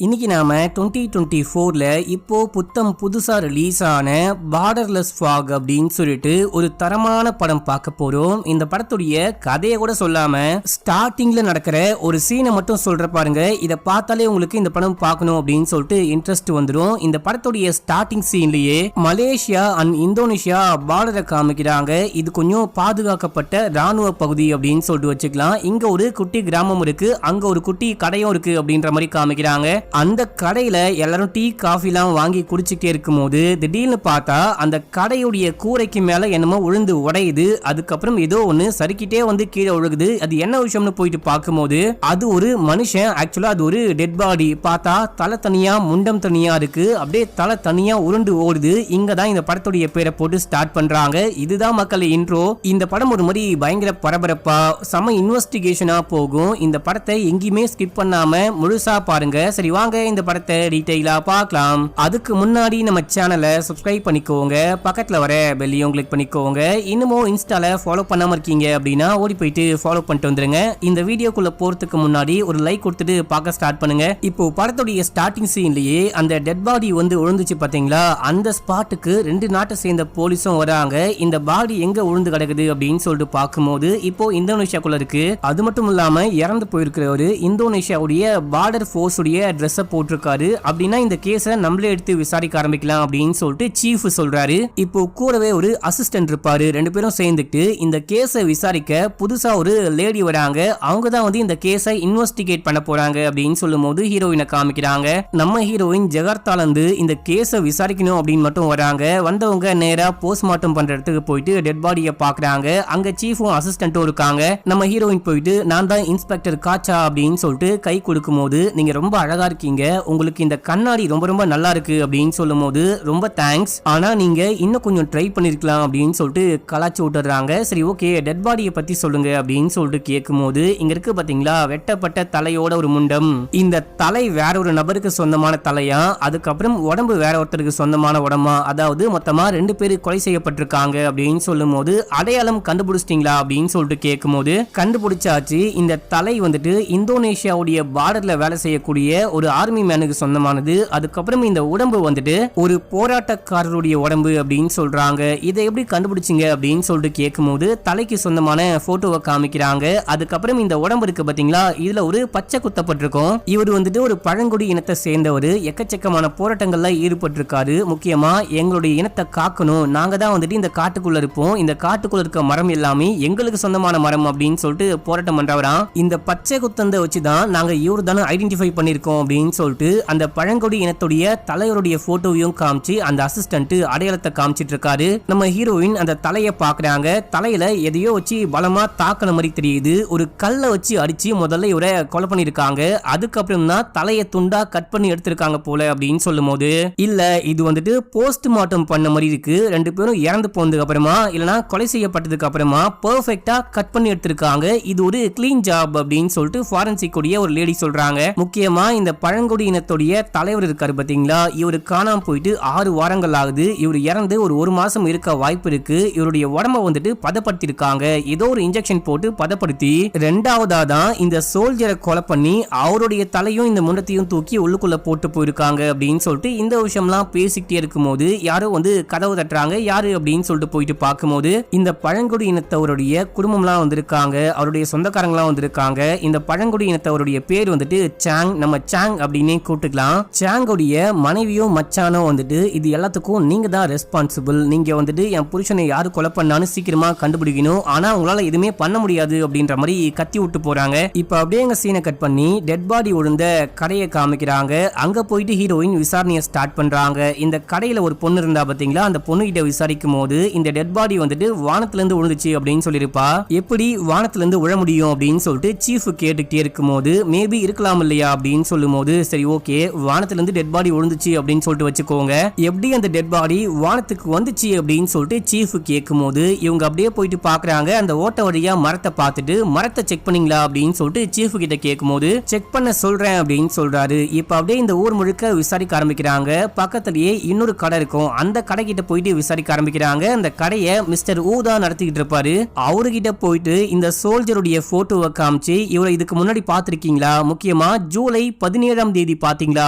இன்னைக்கு நாம 2024ல இப்போ புத்தம் புதுசா ரிலீஸ் ஆன பார்டர்லெஸ் ஃபாக் அப்படின்னு சொல்லிட்டு ஒரு தரமான படம் பார்க்க போறோம். இந்த படத்துடைய கதையை கூட சொல்லாம ஸ்டார்டிங்ல நடக்கிற ஒரு சீனை மட்டும் சொல்ற பாருங்க. இதை பார்த்தாலே உங்களுக்கு இந்த படம் பார்க்கணும் அப்படின்னு சொல்லிட்டு இன்ட்ரெஸ்ட் வந்துடும். இந்த படத்துடைய ஸ்டார்டிங் சீன்லயே மலேசியா அண்ட் இந்தோனேஷியா பார்டரை காமிக்கிறாங்க. இது கொஞ்சம் பாதுகாக்கப்பட்ட ராணுவ பகுதி அப்படின்னு சொல்லிட்டு வச்சுக்கலாம். இங்க ஒரு குட்டி கிராமம் இருக்கு, அங்க ஒரு குட்டி கடையும் இருக்கு அப்படின்ற மாதிரி காமிக்கிறாங்க. அந்த கடையில எல்லாரும் டீ காஃபி எல்லாம் வாங்கி குடிச்சுட்டே இருக்கும் போது திடீர்னு பார்த்தா அந்த கடையுடைய கூரைக்கு மேல என்னமோ உழுந்து உடையுது. அதுக்கப்புறம் ஏதோ ஒண்ணு சறுக்கிட்டே வந்து கீழே ஒழுகுது. அது என்ன விஷயம்னு போயிட்டு பார்க்கும்போது அது ஒரு மனுஷன். ஆக்சுவலா அது ஒரு டெட் பாடி. பார்த்தா தலை தனியா முண்டம் தனியா இருக்கு, அப்படியே தலை தனியா உருண்டு ஓடுது. இங்க தான் இந்த படத்துடைய பேரை போட்டு ஸ்டார்ட் பண்றாங்க. இதுதான் மக்கள் இன்ட்ரோ. இந்த படம் ஒரு மாதிரி பயங்கர பரபரப்பா செம இன்வெஸ்டிகேஷனா போகும். இந்த படத்தை எங்கேயுமே ஸ்கிப் பண்ணாம முழுசா பாருங்க. சரி வாங்க இந்த படத்தை டீடைலா பார்க்கலாம். அதுக்கு முன்னாடி நம்ம சேனலை சப்ஸ்கிரைப் பண்ணிக்கோங்க, பக்கத்துல வர பெல்லையும் கிளிக் பண்ணிக்கோங்க. இன்னமும் இன்ஸ்டால ஃபாலோ பண்ணாம இருக்கீங்க அப்படின்னா ஓடி போயிட்டு ஃபாலோ பண்ணிட்டு வந்துருங்க. இந்த வீடியோக்குள்ள போறதுக்கு முன்னாடி ஒரு லைக் கொடுத்துட்டு பார்க்க ஸ்டார்ட் பண்ணுங்க. இப்போ படத்துடைய ஸ்டார்டிங் சீன்லயே அந்த டெட் பாடி வந்து விழுந்துச்சு பாத்தீங்களா, அந்த ஸ்பாட்டுக்கு 2 நாட்டை சேர்ந்த போலீஸும் வராங்க. இந்த பாடி எங்க விழுந்து கிடக்குது அப்படின்னு சொல்லிட்டு பார்க்கும்போது இப்போ இந்தோனேஷியாக்குள்ள இருக்கு. அது மட்டும் இல்லாம இறந்து போயிருக்கிறவரு இந்தோனேஷியாவுடைய பார்டர் ஃபோர்ஸ் உடைய ட்ரெஸ் போட்டிருக்காரு. அப்படின்னா இந்த கேஸை நம்மளே எடுத்து விசாரிக்க ஆரம்பிக்கலாம் அப்படின்னு சொல்லிட்டு சீஃப் சொல்றாரு. இப்போ கூடவே ஒரு அசிஸ்டன்ட் இருப்பாரு. 2 பேரும் சேர்ந்துட்டு இந்த கேஸை விசாரிக்க புதுசா ஒரு லேடி வராங்க. அவங்க தான் வந்து இந்த கேஸை இன்வெஸ்டிகேட் பண்ண போறாங்க அப்படின்னு சொல்லும் போது ஹீரோயினை காமிக்கிறாங்க. நம்ம ஹீரோயின் ஜகார்த்தால இருந்து இந்த கேஸை விசாரிக்கணும் அப்படின்னு மட்டும் வராங்க. வந்தவங்க நேரா போஸ்ட்மார்ட்டம் பண்ற இடத்துக்கு போயிட்டு டெட் பாடியை பாக்குறாங்க. அங்க சீஃபும் அசிஸ்டன்ட்டும் இருக்காங்க. நம்ம ஹீரோயின் போயிட்டு நான் தான் இன்ஸ்பெக்டர் காச்சா அப்படின்னு சொல்லிட்டு கை கொடுக்கும் போது நீங்க ரொம்ப அழகா இருக்கீங்க, உங்களுக்கு இந்த கண்ணாடி ரொம்ப ரொம்ப நல்லா இருக்கு அப்படின்னு சொல்லும் போது ரொம்ப தேங்க்ஸ், ஆனா நீங்க இன்னும் கொஞ்சம் ட்ரை பண்ணிருக்கலாம் அப்படின்னு சொல்லிட்டு கலாச்சி விட்டுறாங்க. சரி ஓகே, டெட் பாடியை பத்தி சொல்லுங்க அப்படின்னு சொல்லிட்டு கேட்கும் போது இங்க இருக்கு பாத்தீங்களா வெட்டப்பட்ட தலையோட ஒரு முண்டம். இந்த தலை வேற ஒரு நபருக்கு சொந்தமான தலையா, அதுக்கப்புறம் உடம்பு வேற ஒருத்தருக்கு சொந்தமான உடம்பா, அதாவது மொத்தமா 2 பேர் கொலை செய்யப்பட்டிருக்காங்க அப்படின்னு சொல்லும் போது அடையாளம் கண்டுபிடிச்சிட்டீங்களா அப்படின்னு சொல்லிட்டு கேட்கும் போது கண்டுபிடிச்சாச்சு. இந்த தலை வந்துட்டு இந்தோனேஷியாவுடைய பார்டர்ல வேலை செய்யக்கூடிய ஒரு ஆர்மி மேனுக்கு சொந்தமானது. அதுக்கப்புறம் இந்த உடம்பு வந்துட்டு ஒரு போராட்டக்காரருடைய உடம்பு அப்படின்னு சொல்றாங்க. இதை எப்படி கண்டுபிடிச்சிங்க அப்படின்னு சொல்லிட்டு கேட்கும்போது தலைக்கு சொந்தமான போட்டோவை காமிக்கிறாங்க. அதுக்கப்புறம் இந்த உடம்பு இருக்கு பாத்தீங்களா, இதுல ஒரு பச்சை குத்தப்பட்டிருக்கும். இவர் வந்துட்டு ஒரு பழங்குடி இனத்தை சேர்ந்தவர். எக்கச்சக்கமான போராட்டங்கள்ல ஈடுபட்டிருக்காரு. முக்கியமா எங்களுடைய இனத்தை காக்கணும், நாங்க தான் வந்துட்டு இந்த காட்டுக்குள்ள இருப்போம், இந்த காட்டுக்குள்ள இருக்க மரம் எல்லாமே எங்களுக்கு சொந்தமான மரம் அப்படின்னு சொல்லிட்டு போராட்டம் பண்றவராம். இந்த பச்சை குத்தந்த வச்சுதான் நாங்க இவரு தானே ஐடென்டிஃபை பண்ணிருக்கோம் அப்படின்னு சொல்லிட்டு அந்த பழங்குடி இனத்துடைய தலைவருடைய போட்டோவையும் காமிச்சு அந்த அசிஸ்டன்ட் அடையாளத்தை காமிச்சிட்டு இருக்காரு. நம்ம ஹீரோயின் அந்த தலையை பாக்குறாங்க. தலையில எதையோ வச்சு பலமா தாக்கின மாதிரி தெரியுது. ஒரு கல்லை வச்சு அடிச்சு முதல்ல இவரை கொலை பண்ணிருக்காங்க. அதுக்கப்புறம் தான் தலையை துண்டா கட் பண்ணி எடுத்திருக்காங்க போல அப்படின்னு சொல்லும் போது இல்ல இது வந்துட்டு போஸ்ட்மார்ட்டம் பண்ண மாதிரி இருக்கு, 2 பேரும் இறந்து போனதுக்கு அப்புறமா இல்லனா கொலை செய்யப்பட்டதுக்கு அப்புறமா பெர்ஃபெக்ட்டா கட் பண்ணி எடுத்திருக்காங்க. இது ஒரு கிளீன் ஜாப் அப்படின்னு சொல்லிட்டு ஃபாரன்சிக் உடைய ஒரு லேடி சொல்றாங்க. முக்கியமா இந்த பழங்குடி இனத்துடைய தலைவர் இருக்காரு பாத்தீங்களா, இவரு காணாம போயிட்டு 6 வாரங்கள் ஆகுது. இவர் இறந்து ஒரு மாசம் இருக்க வாய்ப்பு இருக்கு. இவருடைய உடம்ப வந்துட்டு பதப்படுத்தி இருக்காங்க. ஏதோ ஒரு இன்ஜெக்ஷன் போட்டு பதப்படுத்தி 2வதா தான் இந்த சோல்ஜரை கொலை பண்ணி அவருடைய தலையும் இந்த முண்டத்தையும் தூக்கி உள்ளுக்குள்ள போட்டு போயிருக்காங்க அப்படின்னு சொல்லிட்டு இந்த விஷயம்லாம் பேசிக்கிட்டே இருக்கும்போது யாரோ வந்து கதவு தட்டுறாங்க. யாரு அப்படின்னு சொல்லிட்டு போயிட்டு பார்க்கும்போது இந்த பழங்குடி இனத்தவருடைய குடும்பம்லாம் வந்திருக்காங்க, அவருடைய சொந்தக்காரங்களாம் வந்திருக்காங்க. இந்த பழங்குடி இனத்தவருடைய பேர் வந்துட்டு சாங். நம்ம சாங் அப்படின்னு கூப்பிட்டுக்கலாம். சாங்கோடைய மனைவியோ மச்சானோ வந்துட்டு இது எல்லாத்துக்கும் நீங்க தான் ரெஸ்பான்சிபிள், நீங்க வந்துட்டு என் புருஷனை யாரு கொலை பண்ணான்னு சீக்கிரமா கண்டுபிடிக்கணும், ஆனா உங்களால எதுவுமே பண்ண முடியாது அப்படின்ற மாதிரி கத்தி விட்டு போறாங்க. இப்ப அப்படியே எங்க சீனை கட் பண்ணி டெட் பாடி விழுந்த கடையை காமிக்கிறாங்க. அங்க போயிட்டு ஹீரோயின் விசாரணையை ஸ்டார்ட் பண்றாங்க. இந்த கடையில ஒரு பொண்ணு இருந்தா பாத்தீங்களா, அந்த பொண்ணு கிட்ட விசாரிக்கும் போது இந்த டெட் பாடி வந்துட்டு வானத்துல இருந்து விழுந்துச்சு அப்படின்னு சொல்லிருப்பா. எப்படி வானத்துல இருந்து விழ முடியும் அப்படின்னு சொல்லிட்டு சீஃப் கேட்டுக்கிட்டே இருக்கும் போது மேபி இருக்கலாம் இல்லையா அப்படின்னு சொல்லும் போது சரி ஓகே வானத்துல இருந்து டெட் பாடி விழுந்துச்சு அப்படின்னு சொல்லிட்டு வச்சுக்கோங்க, எப்படி அந்த டெட் பாடி வானத்துக்கு வந்துச்சு அப்படின்னு சொல்லிட்டு சீஃப் கேட்கும் போது இவங்க அப்படியே போயிட்டு பாக்குறாங்க. அந்த ஓட்ட வழியா மரத்தை பார்த்துட்டு மரத்தை செக் பண்ணீங்களா அப்படின்னு சொல்லிட்டு சீஃப் கிட்ட கேட்கும் போது செக் பண்ண சொல்றேன் அப்படின்னு சொல்றாரு. இப்ப அப்படியே இந்த ஊர் முழுக்க விசாரிக்க ஆரம்பிக்கிறாங்க. பக்கத்திலேயே இன்னொரு கடை இருக்கும், அந்த கடை கிட்ட போயிட்டு விசாரிக்க ஆரம்பிக்கிறாங்க. அந்த கடையை மிஸ்டர் ஊதா நடத்திக்கிட்டு இருப்பாரு. அவர்கிட்ட போயிட்டு இந்த சோல்ஜருடைய போட்டோவை காமிச்சு இவரை இதுக்கு முன்னாடி பாத்திருக்கீங்களா, முக்கியமா ஜூலை 17 17ஆம் தேதி பாத்தீங்களா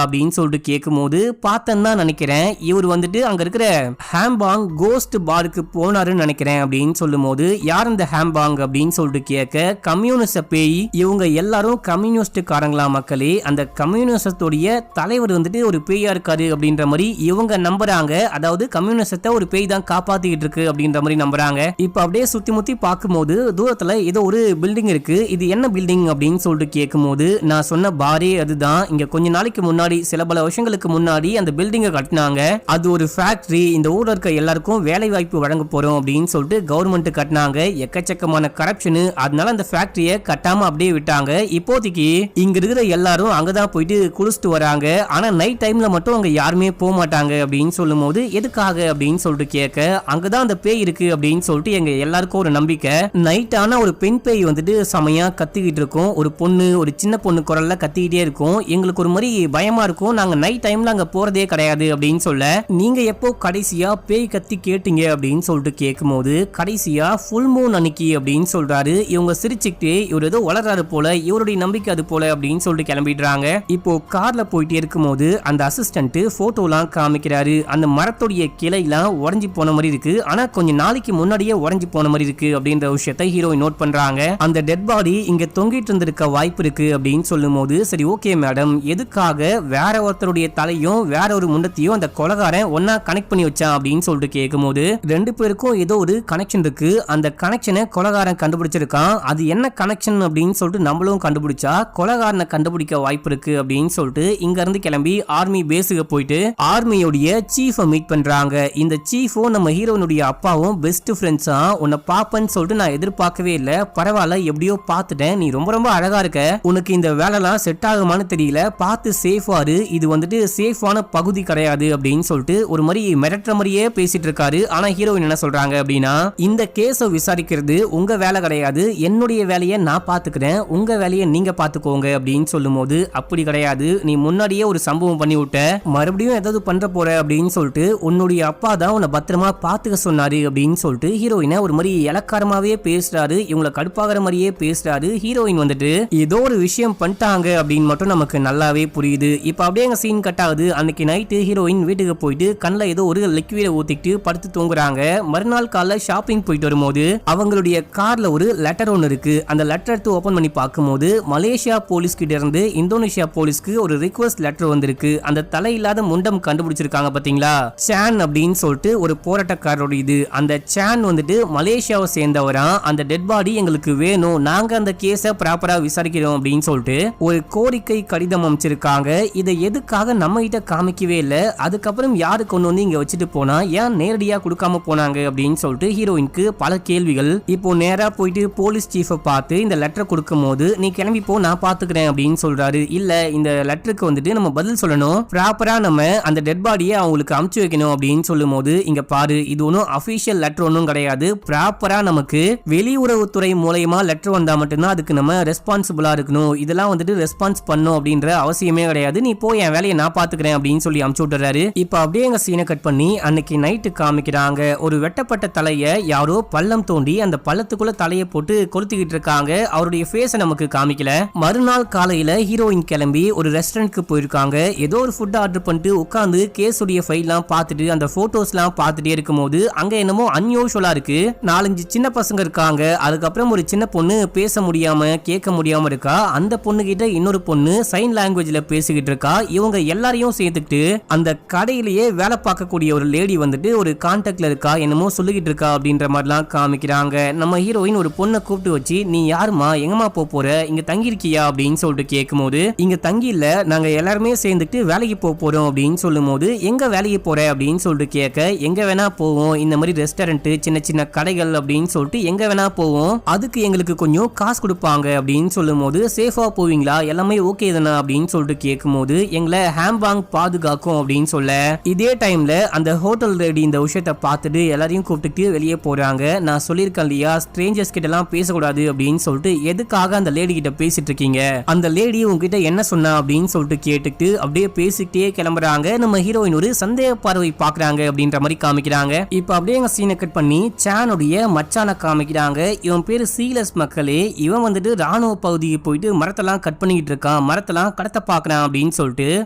அப்படின்னு சொல்லிட்டு கேட்கும்போது பார்த்தேன்னு தான் நினைக்கிறேன். இவர் வந்துட்டு அங்க இருக்கிற ஹாம்பாங் கோஸ்ட் பாருக்கு போனாருன்னு நினைக்கிறேன் அப்படின்னு சொல்லும் போது, யார் அந்த ஹாம்பாங் அப்படின்னு சொல்லிட்டு கேட்க, கம்யூனிஸ்ட பேய், இவங்க எல்லாரும் கம்யூனிஸ்ட் காரங்களா மக்களே, அந்த கம்யூனிஸ்டோடைய தலைவர் வந்துட்டு ஒரு பேயா இருக்காரு அப்படின்ற மாதிரி இவங்க நம்புறாங்க. அதாவது கம்யூனிஸ்டத்தை ஒரு பேய் தான் காப்பாத்திட்டு இருக்கு அப்படின்ற மாதிரி நம்புறாங்க. இப்ப அப்படியே சுத்தி முத்தி பார்க்கும்போது தூரத்துல ஏதோ ஒரு பில்டிங் இருக்கு. இது என்ன பில்டிங் அப்படின்னு சொல்லிட்டு கேட்கும்போது, நான் சொன்ன பாரே அதுதான். இங்க கொஞ்ச நாளைக்கு முன்னாடி, சில பல வருஷங்களுக்கு முன்னாடி அந்த பில்டிங்கை கட்டினாங்க. அது ஒரு ஃபேக்டரி. இந்த ஊர்ல இருக்க எல்லாருக்கும் வேலை வாய்ப்பு வழங்க போறோம் அப்படின்னு சொல்லிட்டு கவர்மெண்ட் கட்டினாங்க. எக்கச்சக்கமான கரப்ஷன். அதனால அந்த ஃபேக்டரியை கட்டாம அப்படியே விட்டாங்க. இப்போதைக்கு இங்க இருக்கிற எல்லாரும் அங்கதான் போயிட்டு குளிச்சுட்டு வராங்க. ஆனா நைட் டைம்ல மட்டும் அங்க யாருமே போக மாட்டாங்க அப்படின்னு சொல்லும் போது, எதுக்காக அப்படின்னு சொல்லிட்டு கேட்க, அங்கதான் அந்த பேய் இருக்கு அப்படின்னு சொல்லிட்டு எங்க எல்லாருக்கும் ஒரு நம்பிக்கை. நைட் ஆனா ஒரு பெண் பேய் வந்துட்டு செமையா கத்திக்கிட்டு இருக்கும். ஒரு பொண்ணு, ஒரு சின்ன பொண்ணு குரல்ல கத்திக்கிட்டே இருக்கும். எங்களுக்கு ஒரு மாதிரி பயமா இருக்கும். நாங்க நைட் டைம்ல அங்க போறதே கிடையாது அப்படின்னு சொல்ல, நீங்க எப்போ கடைசியா பேய் கத்தி கேட்டீங்க அப்படின்னு சொல்லிட்டு கேட்கும்போது, கடைசியா ஃபுல் மூன் அன்னைக்கு அப்படின்னு சொல்றாரு. இவங்க சிரிச்சுக்கிட்டே, இவர் ஏதோ வளர்றாரு போல, இவருடைய நம்பிக்கை அது போல அப்படின்னு சொல்லிட்டு கிளம்பிடுறாங்க. இப்போ கார்ல போயிட்டே இருக்கும்போது அந்த அசிஸ்டன்ட் போட்டோலாம் காமிக்கிறாரு. அந்த மரத்துடைய கிளைலாம் உடைஞ்சு போன மாதிரி இருக்கு. ஆனா கொஞ்ச நாளைக்கு முன்னாடியே உடைஞ்சு போன மாதிரி இருக்கு அப்படின்ற விஷயத்தை ஹீரோயின் நோட் பண்றாங்க. அந்த டெட் பாடி இங்க தொங்கிட்டு இருந்திருக்க வாய்ப்பு இருக்கு அப்படின்னு சொல்லும் போது, சரி ஓகே மேடம், எதுக்காக வேற ஒருத்தருடைய தலையும் வேற ஒரு முண்டத்தையும் அந்த கொலகாரன் ஒன்னா கனெக்ட் பண்ணி வச்சான் அப்படின்னு சொல்லிட்டு கேட்கும்போது, ரெண்டு பேருக்கும் ஏதோ ஒரு கனெக்ஷன் இருக்கு. அந்த கனெக்ஷனை கொலகாரன் கண்டுபிடிச்சிருக்கான். அது என்ன கனெக்ஷன் அப்படின்னு சொல்லிட்டு நம்மளும் கண்டுபிடிச்சா கொலகாரனை கண்டுபிடிக்க வாய்ப்பு இருக்கு அப்படின்னு சொல்லிட்டு இங்க இருந்து கிளம்பி ஆர்மி பேஸுக்கு போயிட்டு ஆர்மியோடைய சீஃபை மீட் பண்றாங்க. இந்த சீஃபும் நம்ம ஹீரோனுடைய அப்பாவும் பெஸ்ட் ஃப்ரெண்ட்ஸா. உன்னை பாப்பன்னு சொல்லிட்டு நான் எதிர்பார்க்கவே இல்லை. பரவாயில்ல, எப்படியோ பார்த்துட்டேன். நீ ரொம்ப ரொம்ப அழகா இருக்க. உனக்கு இந்த வேலைலாம் செட் ஆகுமான்னு தெரியல. பார்த்து சேஃபாரு. இது வந்துட்டு சேஃபான பகுதி கிடையாது அப்படின்னு சொல்லிட்டு ஒரு மாதிரி மிரட்டுற மாதிரியே பேசிட்டு இருக்காரு. ஆனா ஹீரோயின் என்ன சொல்றாங்க அப்படின்னா, இந்த கேஸை விசாரிக்கிறது உங்க வேலை கிடையாது. என்னுடைய வேலையை நான் பாத்துக்கிறேன். உங்க வேலையை நீங்க பாத்துக்கோங்க அப்படின்னு சொல்லும் போது, அப்படி கிடையாது, நீ முன்னாடியே ஒரு சம்பவம் பண்ணி விட்ட, மறுபடியும் ஏதாவது பண்ற போற அப்படின்னு சொல்லிட்டு உன்னுடைய அப்பா தான் உன்னை பத்திரமா பாத்துக்க சொன்னாரு அப்படின்னு சொல்லிட்டு ஹீரோயினை ஒரு மாதிரி இலக்காரமாவே பேசுறாரு. இவங்களை கடுப்பாகிற மாதிரியே பேசுறாரு. ஹீரோயின் வந்துட்டு ஏதோ ஒரு விஷயம் பண்ணிட்டாங்க அப்படின்னு மட்டும் நமக்கு நல்லாவே புரியுது. இப்ப அப்படியே எங்க சீன் கட் ஆகுது. அன்னைக்கு நைட்டு ஹீரோயின் வீட்டுக்கு போயிட்டு கண்ணில் ஏதோ ஒரு லிக்விட ஊத்திட்டு படுத்து தூங்குறாங்க. மறுநாள் காலைல ஷாப்பிங் போயிட்டு வரும்போது அவங்களுடைய கார்ல ஒரு லெட்டர் ஒன்னு இருக்கு. அந்த லெட்டர் எடுத்து ஓபன் பண்ணி பார்க்கும்போது, மலேசியா போலீஸ் கிட்ட இருந்து இந்தோனேஷியா போலீஸ்க்கு ஒரு ரிக்வெஸ்ட் லெட்டர் வந்திருக்கு. அந்த தலை இல்லாத முண்டம் கண்டுபிடிச்சிருக்காங்க பாத்தீங்களா, சான் அப்படின்னு சொல்லிட்டு ஒரு போராட்டக்காரரோட இது. அந்த சான் வந்துட்டு மலேசியாவை சேர்ந்தவரா. அந்த டெட் பாடி எங்களுக்கு வேணும், நாங்க அந்த கேஸை ப்ராப்பரா விசாரிக்கிறோம் அப்படின்னு சொல்லிட்டு ஒரு கோரிக்கை கடிதம் அமைச்சிருக்காங்க. இதை எதுக்காக நம்ம கிட்ட காமிக்கவே இல்ல, அதுக்கப்புறம் யாரு கொண்டு வந்து இங்க வச்சுட்டு போனா, ஏன் நேரடியா கொடுக்காம போனாங்க அப்படின்னு சொல்லிட்டு ஹீரோயினுக்கு பல கேள்விகள். இப்போ நேரா போயிட்டு போலீஸ் சீஃபை பார்த்து இந்த லெட்டர் கொடுக்கும் போது, நீ கிளம்பி போ, நான் பாத்துக்கிறேன் அப்படின்னு சொல்றாரு. இல்ல, இந்த லெட்டருக்கு வந்துட்டு நம்ம பதில் சொல்லணும், ப்ராப்பரா நம்ம அந்த டெட் பாடியை அவங்களுக்கு அமுச்சு வைக்கணும் அப்படின்னு சொல்லும் போது, இங்க பாரு, இது ஒன்றும் அபிஷியல் லெட்டர் ஒன்றும் கிடையாது. ப்ராப்பரா நமக்கு வெளியுறவுத்துறை மூலமா லெட்டர் வந்தா மட்டும்தான் அதுக்கு நம்ம ரெஸ்பான்சிபிளா இருக்கணும். இதெல்லாம் வந்துட்டு ரெஸ்பான்ஸ் பண்ணும் அப்படின்ற அவசியமே கிடையாது. நீ போய் என் வேலையை நான் பாத்துக்கிறேன் அப்படின்னு சொல்லி அமுச்சு விட்டுறாரு. இப்ப அப்படியே எங்க சீனை கட் பண்ணி அன்னைக்கு நைட்டு காமிக்கிறாங்க. ஒரு வெட்டப்பட்ட தலைய யாரோ பள்ளம் தோண்டி அந்த பள்ளத்துக்குள்ள தலையை போட்டு கொளுத்திக்கிட்டு இருக்காங்க. அவருடைய ஃபேஸை நமக்கு காமிக்கல. மறுநாள் காலையில ஹீரோயின் கிளம்பி ஒரு ரெஸ்டாரண்ட்க்கு போயிருக்காங்க. ஏதோ ஒரு ஃபுட் ஆர்டர் பண்ணிட்டு உட்காந்து கேஸுடைய ஃபைல்லாம் பார்த்துட்டு அந்த போட்டோஸ்லாம் பார்த்துட்டே இருக்கும்போது அங்க என்னமோ அன்யூஷுவலா இருக்கு. 4-5 சின்ன பசங்க இருக்காங்க. அதுக்கப்புறம் ஒரு சின்ன பொண்ணு பேச முடியாம கேட்க முடியாம இருக்கா. அந்த பொண்ணு கிட்ட இன்னொரு பொண்ணு சைன் லாங்குவேஜ்ல பேசிக்கிட்டு இருக்கா. இவங்க எல்லாரையும் சேர்த்துக்கிட்டு அந்த கடையிலேயே வேலை பார்க்கக்கூடிய ஒரு லேடி வந்துட்டு ஒரு கான்டாக்ட்ல இருக்கா, என்னமோ சொல்லிக்கிட்டு இருக்கா அப்படின்ற மாதிரிலாம் காமிக்கிறாங்க. நம்ம ஹீரோயின் ஒரு பொண்ணை கூப்பிட்டு வச்சு, நீ யாருமா, எங்கம்மா போற, இங்க தங்கி இருக்கியா அப்படின்னு சொல்லிட்டு கேட்கும்போது, இங்க தங்கி இல்ல, நாங்க எல்லாருமே சேர்ந்துட்டு வேலைக்கு போறோம் அப்படின்னு சொல்லும் போது, எங்க வேலைக்கு போற அப்படின்னு சொல்லிட்டு கேட்க, எங்க வேணா போவோம், இந்த மாதிரி ரெஸ்டாரண்ட், சின்ன சின்ன கடைகள் அப்படின்னு சொல்லிட்டு எங்க வேணா போவோம், அதுக்கு எங்களுக்கு கொஞ்சம் காசு கொடுப்பாங்க அப்படின்னு சொல்லும் போது, சேஃபா போவீங்களா, எல்லாமே ஓகே தானே அப்படின்னு சொல்லிட்டு கேட்கும்போது, எங்களை ஹாம்பாங் பாதுகாக்கும் அப்படின்னு சொல்ல, இதே டைம்ல அந்த ஹோட்டல் ரெடி இந்த விஷயத்தை பார்த்துட்டு எல்லாரையும் கூப்பிட்டு வெளியே போறாங்க. நான் சொல்லியிருக்கேன் இல்லையா, ஸ்ட்ரேஞ்சர்ஸ் கிட்ட எல்லாம் பேசக்கூடாது அப்படின்னு சொல்லிட்டு, எதுக்காக அந்த லேடி கிட்ட பேசிட்டு இருக்கீங்க, அந்த லேடி உங்ககிட்ட என்ன சொன்னா அப்படின்னு சொல்லிட்டு கேட்டுட்டு அப்படியே பேசிக்கிட்டே கிளம்புறாங்க. நம்ம ஹீரோயின் ஒரு சந்தேக பார்வை பாக்குறாங்க அப்படின்ற மாதிரி காமிக்கிறாங்க. இப்ப அப்படியே எங்க சீனை கட் பண்ணி சானுடைய மச்சான காமிக்கிறாங்க. இவன் பேரு சீலஸ் மக்களே. இவன் வந்துட்டு ராணுவ பகுதிக்கு போயிட்டு மரத்தெல்லாம் கட் பண்ணிக்கிட்டு இருக்கான். மரத்தெல்லாம் கடத்த பாக்குறான் அப்படின்னு சொல்லிட்டு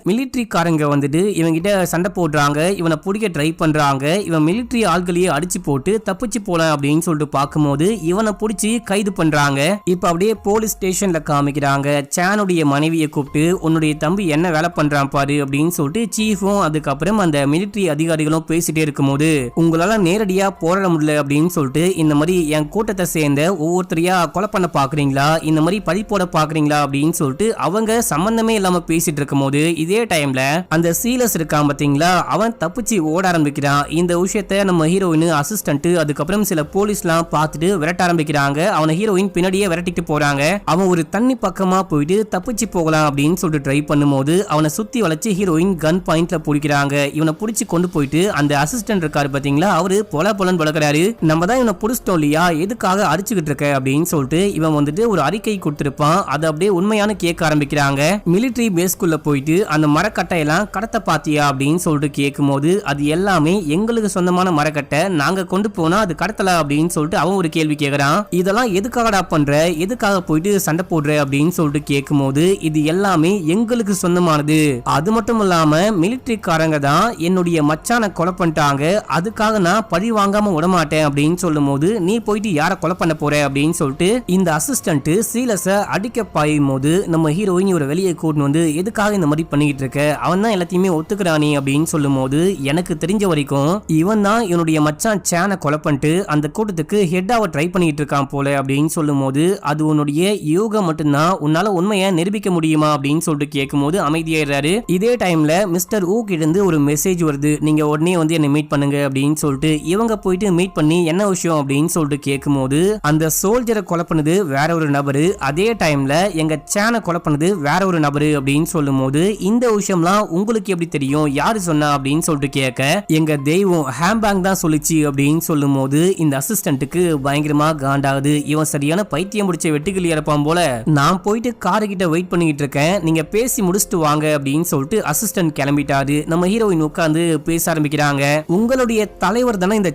மிலிட்டரிக்காரங்க வந்துட்டு இவங்கிட்ட சண்டை போடுறாங்க. இவனை பிடிக்க ட்ரை பண்றாங்க. இவன் மிலிட்டரி ஆள்களையே அடிச்சு போட்டு தப்பிச்சு போலாம் அப்படின்னு சொல்லிட்டு பார்க்கும்போது இவனை பிடிச்சி கைது பண்றாங்க. இப்ப அப்படியே போலீஸ் ஸ்டேஷன்ல காமிக்கிறாங்க. சானுடைய மனைவியை கூப்பிட்டு உன்னுடைய தம்பி என்ன வேலை பண்றான் பாரு அப்படின்னு சொல்லிட்டு சீஃபும் அதுக்கப்புறம் அந்த மிலிட்டரி அதிகாரிகளும் பேசிட்டே இருக்கும்போது உங்களால நேரடியா போராட முடியல அப்படின்னு சொல்லிட்டு இந்த மாதிரி என் கூட்டத்தை சேர்ந்த ஒவ்வொருத்தரையா கொலை பண்ண பாக்குறீங்களா, இந்த மாதிரி பழி போட பாக்குறீங்களா அப்படின்னு சொல்லிட்டு அவங்க சம்பந்தமே இல்லாம பேசிட்டு இருக்கும் போது இதே டைம்ல அந்த சீலஸ் இருக்கான் பாத்தீங்களா, அவன் தப்பிச்சு ஓட ஆரம்பிக்கிறான். இந்த விஷயத்த நம்ம ஹீரோயின் அசிஸ்டன்ட் அதுக்கப்புறம் சில போலீஸ்லாம் பார்த்துட்டு விரட்ட ஆரம்பிக்கிறாங்க. அவனை ஹீரோயின் பின்னாடியே விரட்டிட்டு போறாங்க. அவன் ஒரு தண்ணி பக்கமா போயிட்டு தப்பிச்சு போகலாம் அப்படின்னு சொல்லிட்டு ட்ரை பண்ணும்போது அவனை சுத்தி வளைச்சு ஹீரோயின் கன் பாயிண்ட்ல பிடிக்கிறாங்க. இவனை பிடிச்சி கொண்டு போயிட்டு அந்த அசிஸ்டன்ட் இருக்காரு பாத்தீங்களா, அவரு பொலன்னு வளர்க்கிறாரு. நம்ம தான் இவனை புடிச்சிட்டோம் இல்லையா, எதுக்காக அடிச்சுக்கிட்டு இருக்க அப்படின்னு சொல்லிட்டு இவன் வந்துட்டு ஒரு அறிக்கை கொடுத்திருப்பான். அதை அப்படியே உண்மையான கேட்க ஆரம்பிக்கிறாங்க. மிலிட்டரி பேஸ்குள்ள போயிட்டு அந்த மரக்கட்டையெல்லாம் கடத்த பாத்தியா அப்படின்னு சொல்லிட்டு கேட்கும்போது அது எல்லாமே எங்களுக்கு சொந்தமான மரக்கட்டை, நாங்க கொண்டு போனா அது கடத்தல அப்படின்னு சொல்லிட்டு அவன் ஒரு கேள்வி கேட்கறான். இதெல்லாம் எதுக்காகடா பண்ற, எதுக்காக போயிட்டு சண்டை போடுற அப்படின்னு சொல்லிட்டு கேட்கும்போது இது எல்லாமே எங்களுக்கு சொந்தமானது, அது மட்டும் இல்லாம மிலிட்டரிக்காரங்க தான் என்னுடைய மச்சான கொலை பண்ணிட்டாங்க, அதுக்காக நான் பழி வாங்காம விடமாட்டேன் அப்படின்னு சொல்லும் போது நீ போயிட்டு யார கொலை பண்ண போற அப்படின்னு சொல்லிட்டு இந்த அசிஸ்டன்ட் சீலஸ அடிக்க பாயும் போது நம்ம ஹீரோயின் ஒரு வெளியே கூட்டின்னு வந்து எதுக்காக இந்த மாதிரி பண்ணிக்கிட்டு இருக்க, அவன் தான் எல்லாத்தையுமே ஒத்துக்கிறானே அப்படின்னு சொல்லும் போது எனக்கு தெரிஞ்ச வரைக்கும் இவன் தான் என்னுடைய மச்சான் சேனை கொலை பண்ணிட்டு அந்த கூட்டத்துக்கு ஹெட்டாவை ட்ரை பண்ணிட்டு இருக்கான் போல அப்படின்னு சொல்லும் போது அது உன்னுடைய யோகம் மட்டும்தான், உன்னால உண்மையை நிரூபிக்க முடியுமா அப்படின்னு சொல்லிட்டு கேட்கும் போது அமைதியாயிடுறாரு. இதே டைம்ல மிஸ்டர் ஊக் இருந்து ஒரு மெசேஜ் வருது, நீங்க உடனே வந்து என்ன மீட் பண்ணுங்க அப்படின்னு சொல்லிட்டு இவங்க போயிட்டு மீட் பண்ணி என்ன விஷயம் அப்படின்னு சொல்லிட்டு கேட்கும் போது அந்த சோல்ஜரை கொலை பண்ணது வேற ஒரு நபரு, அதே டைம்ல எங்க சேனை கொலை பண்ணது வேற ஒரு நபரு அப்படின்னு சொல்லும் போது இந்த விஷயம்லாம் உங்களுக்கு எப்படி தெரியும், யாரு சொன்னா அப்படின்னு சொல்லிட்டு கேட்க எங்க தெய்வம் ஹேம்பேங் தான் சொல்லிச்சு அப்படின்னு சொல்லும் போது இந்த அசிஸ்டன்ட்டுக்கு பயங்கரமா காண்டாகுது. இவன் சரியான பைத்தியம் முடிச்ச வெட்டுக்கிளி இறப்பான் போல, நான் போயிட்டு காரு கிட்ட வெயிட் பண்ணிட்டு இருக்கேன், நீங்க பேசி முடிச்சுட்டு வாங்க அப்படின்னு சொல்லிட்டு அசிஸ்டன்ட் கிளம்பிட்டாரு. நம்ம ஹீரோயின் உட்கார்ந்து பேச ஆரம்பிக்கிறாங்க. உங்களுடைய தலைவர் தானே இந்த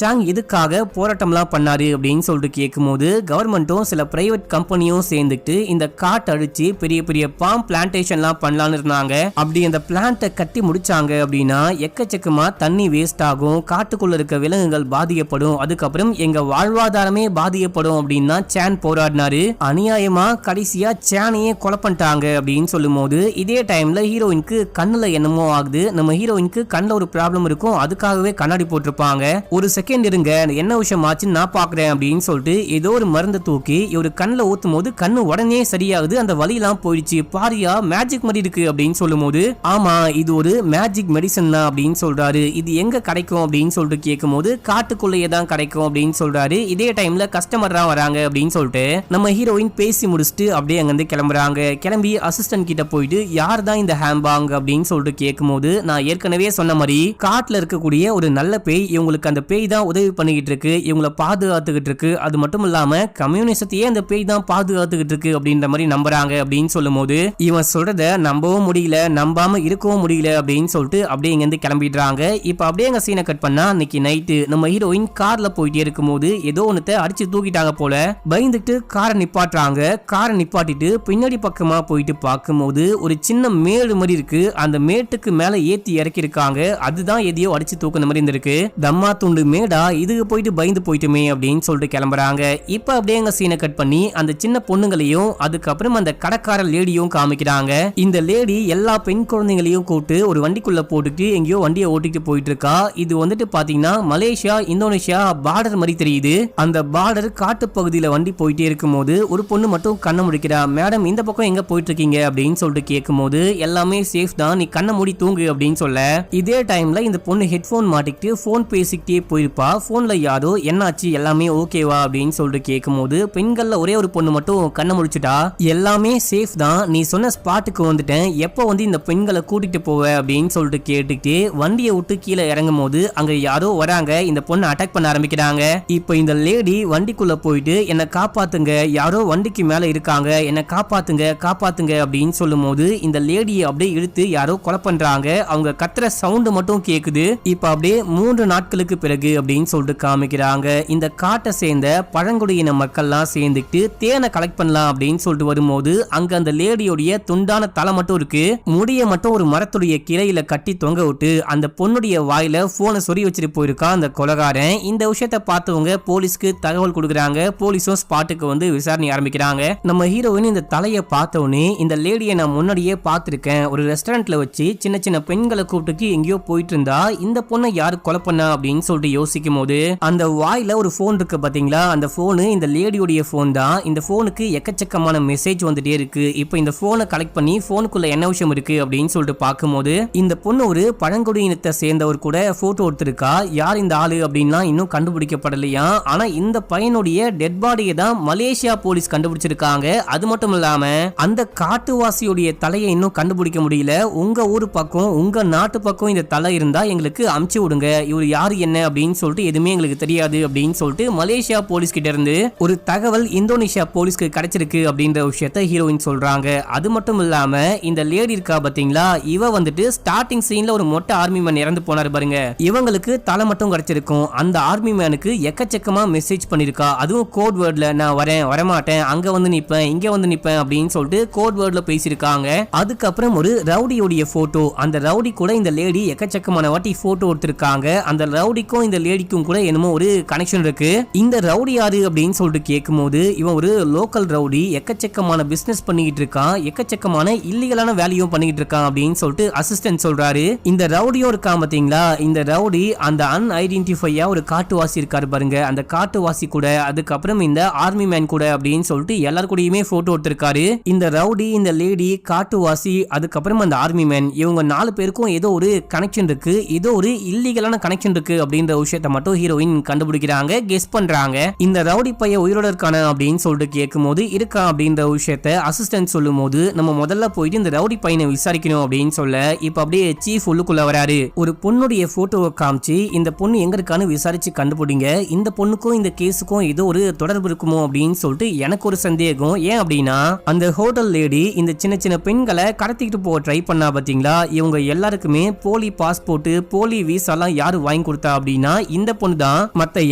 சாங் எதுக்காக போராட்டம்லாம் பண்ணாரு அப்படின்னு சொல்லிட்டு கேட்கும்போது கவர்மெண்ட்டும் சில பிரைவேட் கம்பெனியும் சேர்ந்துட்டு இந்த காட்டை அழிச்சு பெரிய பெரிய பாம் பிளான்டேஷன்லாம் பண்ணலான்னு இருந்தாங்க. அப்படி அந்த பிளான்ட்டை கட்டி முடிச்சாங்க அப்படின்னா எக்கச்சக்கமா தண்ணி வேஸ்ட் ஆகும், காட்டுக்குள்ள இருக்க விலங்குகள் பாதிக்கப்படும், அதுக்கப்புறம் எங்க வாழ்வாதாரமே பாதிக்கப்படும் அப்படின்னு சேன் போராடினாரு. அநியாயமா கடைசியா சேனையே கொலை பண்ணிட்டாங்க அப்படின்னு சொல்லும் போது இதே டைம்ல ஹீரோயினுக்கு கண்ணுல என்னமோ ஆகுது. நம்ம ஹீரோயினுக்கு கண்ணுல ஒரு ப்ராப்ளம் இருக்கும், அதுக்காகவே கண்ணாடி போட்டிருப்பாங்க. ஒரு செகண்ட் இருங்க, என்ன விஷயம் ஆச்சுன்னு நான் பாக்குறேன் அப்படின்னு சொல்லிட்டு ஏதோ ஒரு மருந்து தூக்கி இவரு கண்ணுல ஊத்தும் போது கண்ணு உடனே சரியாகுது, அந்த வலியெல்லாம் போயிடுச்சு, பாரியா மேஜிக் மாதிரி இருக்கு அப்படின்னு சொல்லும் போது ஆமா இது ஒரு மேஜிக் மெடிசன் தான் அப்படின்னு சொல்றாரு. இது எங்க கிடைக்கும் அப்படின்னு சொல்லிட்டு கேட்கும் போது காட்டுக்குள்ளேயே தான் கிடைக்கும் அப்படின்னு சொல்றாரு. இதே டைம்ல கஸ்டமர் தான் வராங்க அப்படின்னு சொல்லிட்டு நம்ம ஹீரோயின் பேசி முடிச்சுட்டு அப்படியே அங்கிருந்து கிளம்புறாங்க. கிளம்பி அசிஸ்டன்ட் கிட்ட போயிட்டு யார் தான் இந்த ஹேம்பாங் அப்படின்னு சொல்லிட்டு கேட்கும் போது நான் ஏற்கனவே சொன்ன மாதிரி காட்டுல இருக்கக்கூடிய ஒரு நல்ல பேய், இவங்களுக்கு அந்த பேய் தான் உதவி பண்ணிக்கிட்டு இருக்கு, இவங்களை பாதுகாத்துக்கிட்டு இருக்கு, அது மட்டும் இல்லாம கம்யூனிசத்தையே அந்த பேய் தான் பாதுகாத்துக்கிட்டு இருக்கு அப்படின்ற மாதிரி நம்புறாங்க அப்படின்னு சொல்லும் போது இவன் சொல்றத நம்பவும் முடியல, நம்பாம இருக்கவும் முடியல அப்படின்னு சொல்லிட்டு அப்படியே இங்க இருந்து கிளம்பிடுறாங்க. இப்ப அப்படியே எங்க சீனை கட் பண்ணா அன்னைக்கு நைட்டு நம்ம ஹீரோயின் கார்ல போயிட்டே இருக்கும் போது ஏதோ ஒன்னத்தை அடிச்சு தூக்கிட்டாங்க போல, பயந்துட்டு காரை நிப்பாட்டுறாங்க. காரை நிப்பாட்டிட்டு பின்னாடி பக்கமா போயிட்டு பார்க்கும்போது ஒரு சின்ன மேடு மாதிரி இருக்கு, அந்த மேட்டுக்கு மேல ஏத்தி இறக்கி இருக்காங்க, அதுதான் எதையோ அடிச்சு தூக்குன மாதிரி இருந்திருக்கு. தம்மா துண்டு மேடா, இதுக்கு போயிட்டு பயந்து போயிட்டுமே அப்படின்னு சொல்லிட்டு கிளம்புறாங்க. இப்ப அப்படியே எங்க சீனை கட் பண்ணி அந்த சின்ன பொண்ணுங்களையும் அதுக்கப்புறம் அந்த கடைக்கார லேடியும் காமிக்கிறாங்க. இந்த லேடி எல்லா பெண் குழந்தைங்களையும் கூட்டு ஒரு வண்டிக்குள்ள போட்டுட்டு எங்கேயோ வண்டியை ஓட்டிட்டு போயிட்டு இருக்கா. இது வந்துட்டு பாத்தீங்கன்னா மலேசியா இந்தோனேஷியா பார்டர் மாதிரி தெரியுது. அந்த பார்டர் காட்டு பகுதியில வண்டி போயிட்டே இருக்கும் போது ஒரு பொண்ணு மட்டும் கண்ணை முடிக்கிறா. மேடம் இந்த பக்கம் எங்க போயிட்டு இருக்கீங்க அப்படின்னு சொல்லிட்டு கேட்கும் போது எல்லாமே சேஃப் தான், நீ கண்ணை மூடி தூங்கு அப்படின்னு சொல்ல இதே டைம்ல இந்த பொண்ணு ஹெட்போன் மாட்டிக்கிட்டு போன் பேசிக்கிட்டே போயிருப்பா. போன்ல யாரோ என்னாச்சு எல்லாமே ஓகேவா அப்படின்னு சொல்லிட்டு கேட்கும் போது பெண்கள்ல ஒரே ஒரு பொண்ணு மட்டும் கண்ணை முடிச்சுட்டா. எல்லாமே சேஃப் தான், நீ சொன்ன ஸ்பாட்டுக்கு வந்துட்டேன், எப்போ வந்து இந்த பெண்களை கூட்டிட்டு போவ அப்படின்னு சொல்லிட்டு கேட்டுக்கிட்டே வண்டியை விட்டு கீழே இறங்கும் போது அங்க யாரோ வராங்க, இந்த பொண்ணை அட்டாக் பண்ண ஆரம்பிக்கிறாங்க. இப்போ இந்த லேடி வண்டிக்குள்ள போயிட்டு என்ன காப்பாத்துங்க, யாரோ வண்டிக்கு மேல இருக்காங்க, என்ன காப்பாத்துங்க காப்பாத்துங்க அப்படின்னு சொல்லும் போது இந்த லேடியை அப்படியே இழுத்து யாரோ கொலை பண்றாங்க. அவங்க கத்துற சவுண்ட் மட்டும் கேக்குது. இப்ப அப்படியே 3 நாட்களுக்கு பிறகு அப்படின்னு சொல்லிட்டு காமிக்கிறாங்க. இந்த காட்டை சேர்ந்த பழங்குடியின மக்கள்லாம் சேர்ந்துட்டு தேனை கலெக்ட் பண்ணலாம் அப்படின்னு சொல்லிட்டு வரும்போது அங்க அந்த லேடி லேடியோடைய துண்டான தலை மட்டும் இருக்கு. முடிய மட்டும் ஒரு மரத்துடைய கிளையில கட்டி தொங்க விட்டு அந்த பொண்ணுடைய வாயில போனை சொறி வச்சுட்டு போயிருக்கான் அந்த கொலைகாரன். இந்த விஷயத்தை பார்த்தவங்க போலீஸ்க்கு தகவல் கொடுக்குறாங்க. போலீஸும் ஸ்பாட்டுக்கு வந்து விசாரணை ஆரம்பிக்கிறாங்க. நம்ம ஹீரோயின் இந்த தலையை பார்த்தோன்னே, இந்த லேடியை நான் முன்னாடியே பார்த்திருக்கேன், ஒரு ரெஸ்டாரண்ட்ல வச்சு சின்ன சின்ன பெண்களை கூப்பிட்டு எங்கேயோ போயிட்டு இருந்தா, இந்த பொண்ணை யாரு கொலை பண்ணா அப்படின்னு சொல்லிட்டு யோசிக்கும் போது அந்த வாயில ஒரு போன் இருக்கு பாத்தீங்களா, அந்த போனு இந்த லேடியோடைய போன் தான். இந்த போனுக்கு எக்கச்சக்கமான மெசேஜ் வந்துட்டே இருக்கு. இப்போ இந்த போனை கலெக்ட் பண்ணி போனுக்குள்ள என்ன விஷயம் இருக்கு அப்படின்னு சொல்லிட்டு பார்க்கும்போது இந்த பொண்ணு ஒரு பழங்குடியினத்தை சேர்ந்தவர் கூட போட்டோ எடுத்திருக்கா. யார் இந்த ஆளு அப்படின்னா இன்னும் கண்டுபிடிக்கப்படலையா. ஆனா இந்த பையனுடைய டெட் பாடியை தான் மலேசியா போலீஸ் கண்டுபிடிச்சிருக்காங்க. அது மட்டும் இல்லாம அந்த காட்டுவாசியுடைய தலையை இன்னும் கண்டுபிடிக்க முடியல. உங்க ஊரு பக்கம் உங்க நாட்டு பக்கம் இந்த தலை இருந்தா எங்களுக்கு அமுச்சு விடுங்க, இவர் யாரு என்ன அப்படின்னு சொல்லிட்டு எதுவுமே எங்களுக்கு தெரியாது அப்படின்னு சொல்லிட்டு மலேசியா போலீஸ் கிட்ட இருந்து ஒரு தகவல் இந்தோனேஷியா போலீஸ்க்கு கிடைச்சிருக்கு அப்படின்ற விஷயத்த ஹீரோயின் சொல்றாங்க. அது மட்டும் இல்லாம இந்த லேடி இருக்கா பாத்தீங்களா, இவ வந்துட்டு ஸ்டார்டிங் சீன்ல ஒரு மொட்டை ஆர்மி மேன் இறந்து போனாரு பாருங்க, இவங்களுக்கு தலை மட்டும் கிடைச்சிருக்கும். அந்த ஆர்மி மேனுக்கு எக்கச்சக்கமா மெசேஜ் பண்ணிருக்கா. அதுவும் கோட் வேர்ட்ல நான் வரேன், வரமாட்டேன், அங்க வந்து நிப்பேன், இங்க வந்து நிப்பேன் அப்படின்னு சொல்லிட்டு கோட் வேர்ட்ல பேசியிருக்காங்க. அதுக்கப்புறம் ஒரு ரவுடியோடைய போட்டோ, அந்த ரவுடி கூட இந்த லேடி எக்கச்சக்கமான வாட்டி போட்டோ எடுத்திருக்காங்க. அந்த ரவுடிக்கும் இந்த லேடிக்கும் கூட என்னமோ ஒரு கனெக்ஷன் இருக்கு. இந்த ரவுடி யாரு அப்படின்னு சொல்லிட்டு கேட்கும்போது இவன் ஒரு லோக்கல் ரவுடி, எக்கச்சக்கமான பிசினஸ் பண்ணிட்டு இருக்கான், எக்கச்சக்கமான இல்லீகலான வேலையும் பண்ணிட்டு இருக்கான் அப்படின்னு சொல்லிட்டு அசிஸ்டன்ட் சொல்றாரு. இந்த ரவுடியும் இருக்கான் பாத்தீங்களா, இந்த ரவுடி அந்த அன்ஐடென்டிஃபையா ஒரு காட்டுவாசி இருக்காரு பாருங்க, அந்த காட்டுவாசி கூட அதுக்கப்புறம் இந்த ஆர்மி மேன் கூட அப்படின்னு சொல்லிட்டு எல்லாரு கூடயுமே போட்டோ எடுத்திருக்காரு. இந்த ரவுடி, இந்த லேடி, காட்டுவாசி, அதுக்கப்புறம் அந்த ஆர்மி மேன், இவங்க 4 பேருக்கும் ஏதோ ஒரு கனெக்ஷன் இருக்கு, ஏதோ ஒரு இல்லீகலான கனெக்ஷன் இருக்கு அப்படின்ற விஷயத்தை மட்டும் ஹீரோயின் கண்டுபிடிக்கிறாங்க, கெஸ் பண்றாங்க. இந்த ரவுடி பையன் உயிரோட இருக்கான அப்படின்னு சொல்லிட்டு கேட்கும்போது இருக்கான் அப்படின்ற விஷயத்தை அசிஸ்டன்ட் சொல்லும் போது நம்ம முதல்ல போயிட்டு இந்த ரவுடி பையனை விசாரிக்கணும் அப்படின்னு சொல்ல இப்ப அப்படியே சீஃப் உள்ளுக்குள்ள வராரு. ஒரு பொண்ணுடைய போட்டோவை காமிச்சு இந்த பொண்ணு எங்க இருக்கான்னு விசாரிச்சு கண்டுபிடிங்க, இந்த பொண்ணுக்கும் இந்த கேஸுக்கும் ஏதோ ஒரு தொடர்பு இருக்குமோ அப்படின்னு சொல்லிட்டு எனக்கு ஒரு சந்தேகம். ஏன் அப்படின்னா அந்த ஹோட்டல் லேடி இந்த சின்ன சின்ன பெண்களை கடத்திக்கிட்டு போக ட்ரை பண்ணா பாத்தீங்களா, இவங்க எல்லாருக்குமே போலி பாஸ்போர்ட், போலி விசாலாம் யாரு வாங்கி கொடுத்தா அப்படின்னா இந்த பொண்ணு தான். மத்த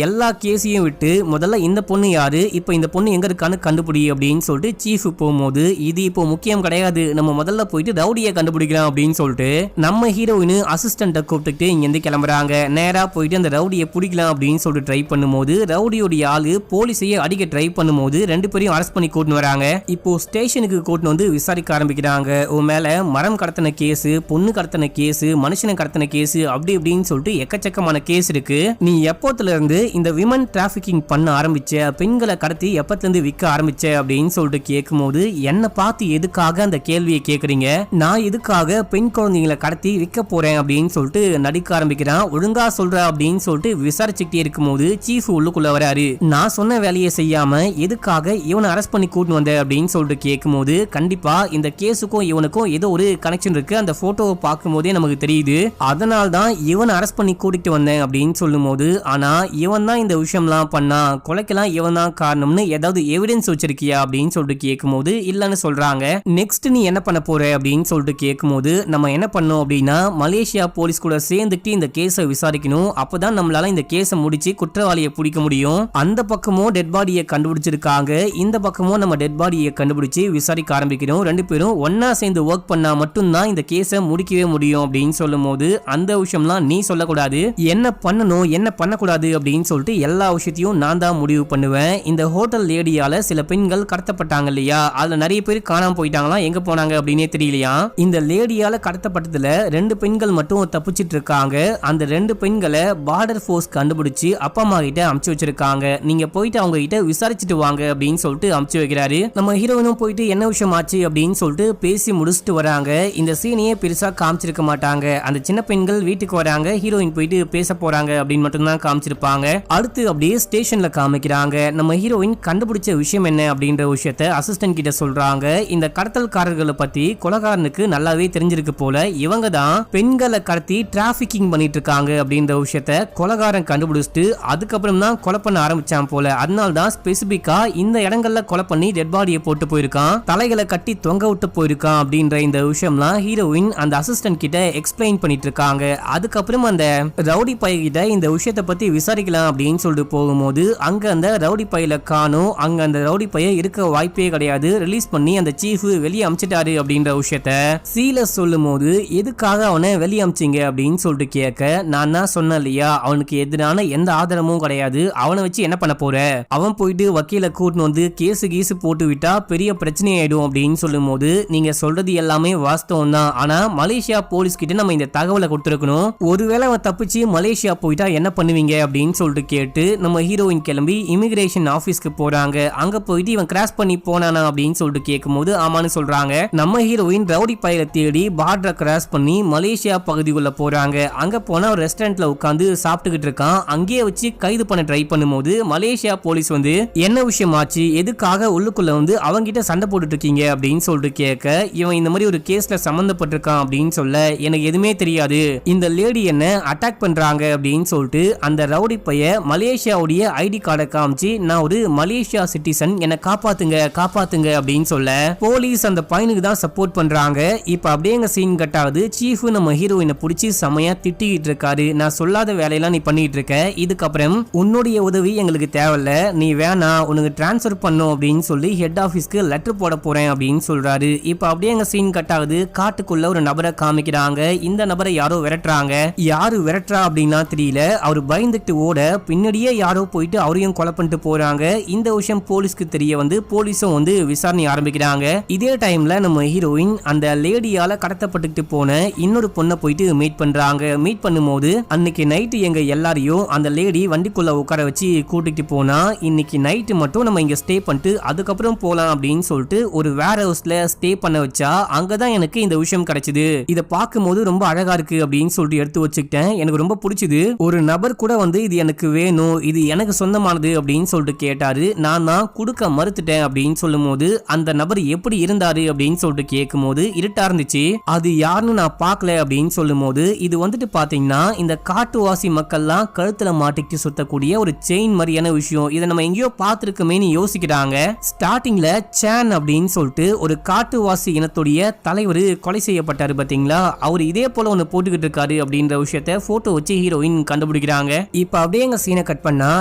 எல்லா கேஸையும் விட்டு முதல்ல இந்த பொண்ணு யாரு, இப்ப இந்த பொண்ணு எங்க இருக்கான்னு கண்டுபிடி அப்படின்னு சொல்லிட்டு சீஃப் போகும்போது இது இப்போ முக்கியம் கிடையாது, நம்ம முதல்ல போயிட்டு ரவுடியை கண்டுபிடிக்கலாம் அப்படின்னு சொல்லிட்டு நம்ம ஹீரோயின் அசிஸ்டன்ட கூப்பிட்டு இங்க இருந்து கிளம்புறாங்க. நேரா போயிட்டு அந்த ரவுடியை பிடிக்கலாம் அப்படின்னு சொல்லிட்டு ட்ரை பண்ணும்போது ரவுடியோட ஆளு போலீஸையே அடிக்க ட்ரை பண்ணும்போது 2 பேரையும் அரெஸ்ட் பண்ணி கூட்டிட்டு வராங்க. இப்போ ஸ்டேஷனுக்கு கூட்டிட்டு வந்து விசாரிக்க ஆரம்பிக்கிறாங்க. உன் மேல மரம் கடத்தின கேஸ், பொண்ணு கடத்தின கேஸ், மனுஷனை கடத்தின கேஸ், அப்படி இப்படின்னு சொல்லிட்டு எக்கச்சக்கமான கேஸ் இருக்கு. நீ எப்போத்துல இருந்து இந்த விமன் டிராபிகிங் பண்ண ஆரம்பிச்ச, பெண்களை கடத்தி எப்பத்துல இருந்து விற்க ஆரம்பிச்ச அப்படின்னு சொல்லிட்டு கேட்கும்போது என்ன பார்த்து எதுக்காக அந்த கேள்வியை கேக்குறீங்க, நான் எதுக்காக பெண் குழந்தைங்களை கடத்தி விற்க போறேன் அப்படின்னு சொல்லிட்டு நடிக்க ஆரம்பிக்கிறான். ஒழுங்கா சொல்ற அப்படின்னு சொல்லிட்டு விசாரிச்சுக்கிட்டே இருக்கும்போது சீஃப் உள்ளுக்குள்ள வராரு. நான் சொன்ன வேலையை செய்யாம எதுக்காக இவனை அரெஸ்ட் பண்ணி கூட்டு வந்த அப்படின்னு சொல்லிட்டு கேட்கும்போது கண்டிப்பா இந்த கேஸுக்கும் இவனுக்கும் ஏதோ ஒரு கனெக்ஷன் இருக்கு, அந்த போட்டோவை பார்க்கும் போதே நமக்கு தெரியுது, அதனால தான் இவனை அரெஸ்ட் பண்ணி கூட்டிட்டு வந்தேன் அப்படின்னு சொல்லும் போது, ஆனா இவன் தான் இந்த விஷயம்லாம் பண்ணா, கொலைக்கெல்லாம் இவன் தான் காரணம்னு ஏதாவது எவிடன்ஸ் வச்சிருக்கியா அப்படின்னு சொல்லிட்டு கேட்கும்போது இல்லன்னு சொல்றாங்க. நெக்ஸ்ட் நீ என்ன பண்ண போற அப்படின்னு சொல்லிட்டு கேட்கும்போது நம்ம என்ன பண்ணோம் அப்படின்னா மலேசியா போலீஸ் கூட சேர்ந்துட்டு இந்த கேஸை விசாரிக்கணும், அப்பதான் நம்மளால இந்த கேஸை முடிச்சு குற்றவாளியை பிடிக்க முடியும். அந்த பக்கமும் டெட் பாடியை கண்டுபிடிச்சிருக்காங்க, இந்த பக்கமும் நம்ம டெட் பாடியை கண்டுபிடிச்சு விசாரிக்க ஆரம்பிக்கணும். 2 பேரும் ஒன்னா சேர்ந்து ஒர்க் பண்ணா மட்டும்தான் இந்த கேஸை முடிக்கவே முடியும் அப்படின்னு சொல்லும் போது அந்த விஷயம்லாம் நீ சொல்லக்கூடாது, என்ன பண்ணணும் என்ன பண்ணக்கூடாது அப்படின்னு சொல்லிட்டு எல்லா விஷயத்தையும் நான் தான் முடிவு பண்ணுவேன். இந்த ஹோட்டல் லேடியால சில பெண்கள் கடத்தப்பட்டாங்க இல்லையா, அதுல நிறைய பேர் காணாம போயிட்டாங்களா, எங்க போனாங்க அப்படின்னே தெரியலையா. இந்த லேடியால கடத்தப்பட்டதுல 2 பெண்கள் மட்டும் தப்பிச்சிட்டு இருக்காங்க. அந்த 2 பெண்களை பார்டர் போர்ஸ் கண்டுபிடிச்சு அப்பா அம்மா கிட்ட அமுச்சு வச்சிருக்காங்க, நீங்க போயிட்டு அவங்க கிட்ட விசாரிச்சுட்டு வாங்க அப்படின்னு சொல்லிட்டு அமுச்சு வைக்கிறாரு. நம்ம ஹீரோயினும் போயிட்டு என்ன விஷயம் ஆச்சு அப்படின்னு சொல்லிட்டு பேசி முடிச்சுட்டு வராங்க. இந்த சீனையே பெருசா காமிச்சிருக்க மாட்டாங்க, அந்த சின்ன பெண்கள் வீட்டுக்கு வராங்க, ஹீரோயின் போயிட்டு பேச போறாங்க அப்படின்னு மட்டும் தான் காமிச்சிருப்பாங்க. அடுத்து அப்படியே ஸ்டேஷன்ல காமிக்கிறாங்க. நம்ம ஹீரோயின் கண்டுபிடிச்ச விஷயம் என்ன அப்படின்ற விஷயத்த அசிஸ்டன்ட் கிட்ட சொல்றாங்க. இந்த கடத்தல்காரர்களை பத்தி கொலைகாரனுக்கு நல்லாவே தெரிஞ்சிருக்கு போல, இவங்க தான் பெண்களை கடத்தி டிராபிகிங் பண்ணிட்டு இருக்காங்க அப்படின்ற விஷயத்த கொலைகாரன் கண்டுபிடிச்சிட்டு அதுக்கப்புறம் தான் கொலை பண்ண ஆரம்பிச்சான் போல, அதனால தான் ஸ்பெசிபிக்கா இந்த இடங்கள்ல கொலை பண்ணி டெட் பாடியை போட்டு போயிருக்கான், தலைகளை கட்டி தொங்க விட்டு போயிருக்கான் அப்படின்ற இந்த விஷயம்லாம் ஹீரோயின் அந்த அசிஸ்டன்ட் கிட்ட எக்ஸ்பிளைன் பண்ணிட்டு இருக்காங்க. அதுக்கப்புறம் அந்த ரவுடி பைய கிட்ட இந்த விஷயத்தை பத்தி விசாரிக்கலாம் அப்படின்னு சொல்லிட்டு போகும்போது அங்க அந்த ரவுடி பையில காணும், அங்க அந்த ரவுடி பைய இருக்க வாய்ப்பே கிடையாது, ரிலீஸ் பண்ணி அந்த அந்த சீஃப் வெளியே அமிச்சிட்டாரு அப்படின்ற விஷயத்த சீல சொல்லும் போது எதுக்காக அவனை வெளியே அமிச்சிங்க அப்படின்னு சொல்லிட்டு கேட்க, நான் தான் சொன்னேன் இல்லையா, அவனுக்கு எதிரான எந்த ஆதாரமும் கிடையாது, அவனை வச்சு என்ன பண்ண போற, அவன் போயிட்டு வக்கீல கூட்டின்னு வந்து கேசு கீசு போட்டு விட்டா பெரிய பிரச்சனை ஆயிடும் அப்படின்னு சொல்லும் போது, நீங்க சொல்றது எல்லாமே வாஸ்தவம் தான், ஆனா மலேசியா போலீஸ் கிட்ட நம்ம இந்த தகவலை கொடுத்துருக்கணும், ஒருவேளை அவன் தப்பிச்சு மலேசியா போயிட்டா என்ன பண்ணுவீங்க அப்படின்னு சொல்லிட்டு கேட்டு நம்ம ஹீரோயின் கிளம்பி இமிகிரேஷன் ஆபீஸ்க்கு போறாங்க. அங்க போயிட்டு இவன் கிராஸ் பண்ணி போனானா அப்படின்னு சொல்லிட்டு கேட்கும்போது ஆமான்னு சொல்றாங்க. நம்ம ஹீரோயின் ரவுடி பையில தேடி பார்டரை கிராஸ் பண்ணி மலேசியா பகுதிக்குள்ள போறாங்க. அங்க போனா ஒரு ரெஸ்டாரண்ட்ல உட்காந்து சாப்பிட்டுக்கிட்டு இருக்கான். அங்கேயே வச்சு கைது பண்ண ட்ரை பண்ணும்போது மலேசியா போலீஸ் வந்து என்ன விஷயம் ஆச்சு, எதுக்காக உள்ளுக்குள்ள வந்து அவங்கிட்ட சண்டை போட்டுட்டு இருக்கீங்க அப்படின்னு சொல்லிட்டு கேட்க, இவன் இந்த மாதிரி ஒரு கேஸ்ல சம்பந்தப்பட்டிருக்கான் அப்படின்னு சொல்ல, எனக்கு எதுவுமே தெரியாது, இந்த லேடி என்ன அட்டாக் பண்றாங்க அப்படின்னு சொல்லிட்டு அந்த ரவுடி பைய மலேசியாவுடைய ஐடி கார்டை காமிச்சு, நான் ஒரு மலேசியா சிட்டிசன், என்ன காப்பாத்துங்க காப்பாத்துங்க அப்படின்னு சொல்ல போலீஸ் அந்த பையனுக்கு தான் சப்போர்ட் பண்றாங்க. இப்ப அப்படியே சீன் கட் ஆகுது. சீஃப் நம்ம ஹீரோயினை பிடிச்சி செமையா திட்டிக்கிட்டு இருக்காரு. நான் சொல்லாத வேலையெல்லாம் நீ பண்ணிட்டு இருக்க, இதுக்கப்புறம் உன்னுடைய உதவி எங்களுக்கு தேவையில்ல, நீ வேணா, உனக்கு டிரான்ஸ்பர் பண்ணும் அப்படின்னு சொல்லி ஹெட் ஆபீஸ்க்கு லெட்டர் போட போறேன் அப்படின்னு சொல்றாரு. இப்ப அப்படியே சீன் கட் ஆகுது. காட்டுக்குள்ள ஒரு நபரை காமிக்கிறாங்க. இந்த நபரை யாரோ விரட்டுறாங்க. யாரு விரட்டுறா அப்படின்னா தெரியல. அவர் பயந்துட்டு ஓட பின்னாடியே யாரோ போயிட்டு அவரையும் கொலை பண்ணிட்டு போறாங்க. இந்த விஷயம் போலீஸ்க்கு தெரிய வந்து போலீஸும் வந்து விசாரணை ஆரம்பிக்கிறாங்க. இதே டைம்ல நம்ம ஹீரோயின் அந்த லேடியால கடத்தப்பட்டுட்டு போன இன்னொரு பொண்ணை போயிட்டு மீட் பண்றாங்க. மீட் பண்ணும்போது அன்னைக்கு நைட்டு எங்க எல்லாரையும் அந்த லேடி வண்டிக்குள்ள உட்கார வச்சு கூட்டிட்டு போனா, இன்னைக்கு நைட்டு மட்டும் நம்ம இங்க ஸ்டே பண்ணிட்டு அதுக்கப்புறம் போலாம் அப்படின்னு சொல்லிட்டு ஒரு வேர் ஹவுஸ்ல ஸ்டே பண்ண வச்சா, அங்கதான் எனக்கு இந்த விஷயம் கிடைச்சது. இதை பார்க்கும்போது ரொம்ப அழகா இருக்கு அப்படின்னு சொல்லிட்டு எடுத்து வச்சுக்கிட்டேன். எனக்கு ரொம்ப பிடிச்சது. ஒரு நபர் கூட வந்து இது எனக்கு வேணும், இது எனக்கு சொந்தமானது அப்படின்னு சொல்லிட்டு கேட்டாரு. நான் தான் கொடுக்க மறுத்துட்டேன் அப்படின்னு சொல்லும் போது, அந்த நபர் எப்படி இருந்தாரு அப்படின்னு சொல்லிட்டு கேட்கும் போது இருட்டா இருந்துச்சு, அது யாருன்னு நான் பார்க்கல அப்படின்னு சொல்லும் போது, இது வந்துட்டு பாத்தீங்கன்னா இந்த காட்டுவாசி மக்கள்லாம் கழுத்துல மாட்டிட்டு சுத்தக்கூடிய ஒரு செயின் மாதிரியான விஷயம், இதை நம்ம எங்கேயோ பார்த்திருக்கமே யோசிக்கிறாங்க. ஸ்டார்டிங்ல சேன் அப்படின்னு சொல்லிட்டு ஒரு காட்டுவாசி இனத்துடைய தலைவர் கொலை செய்யப்பட்டாரு பாத்தீங்களா, அவர் இதே போல ஒன்னு போட்டுக்கிட்டு இருக்காரு அப்படின்ற விஷயத்த போட்டோ வச்சு ஹீரோயின் கண்டுபிடிக்கிறாங்க. இப்ப அப்படியே சீனை கட் பண்ணா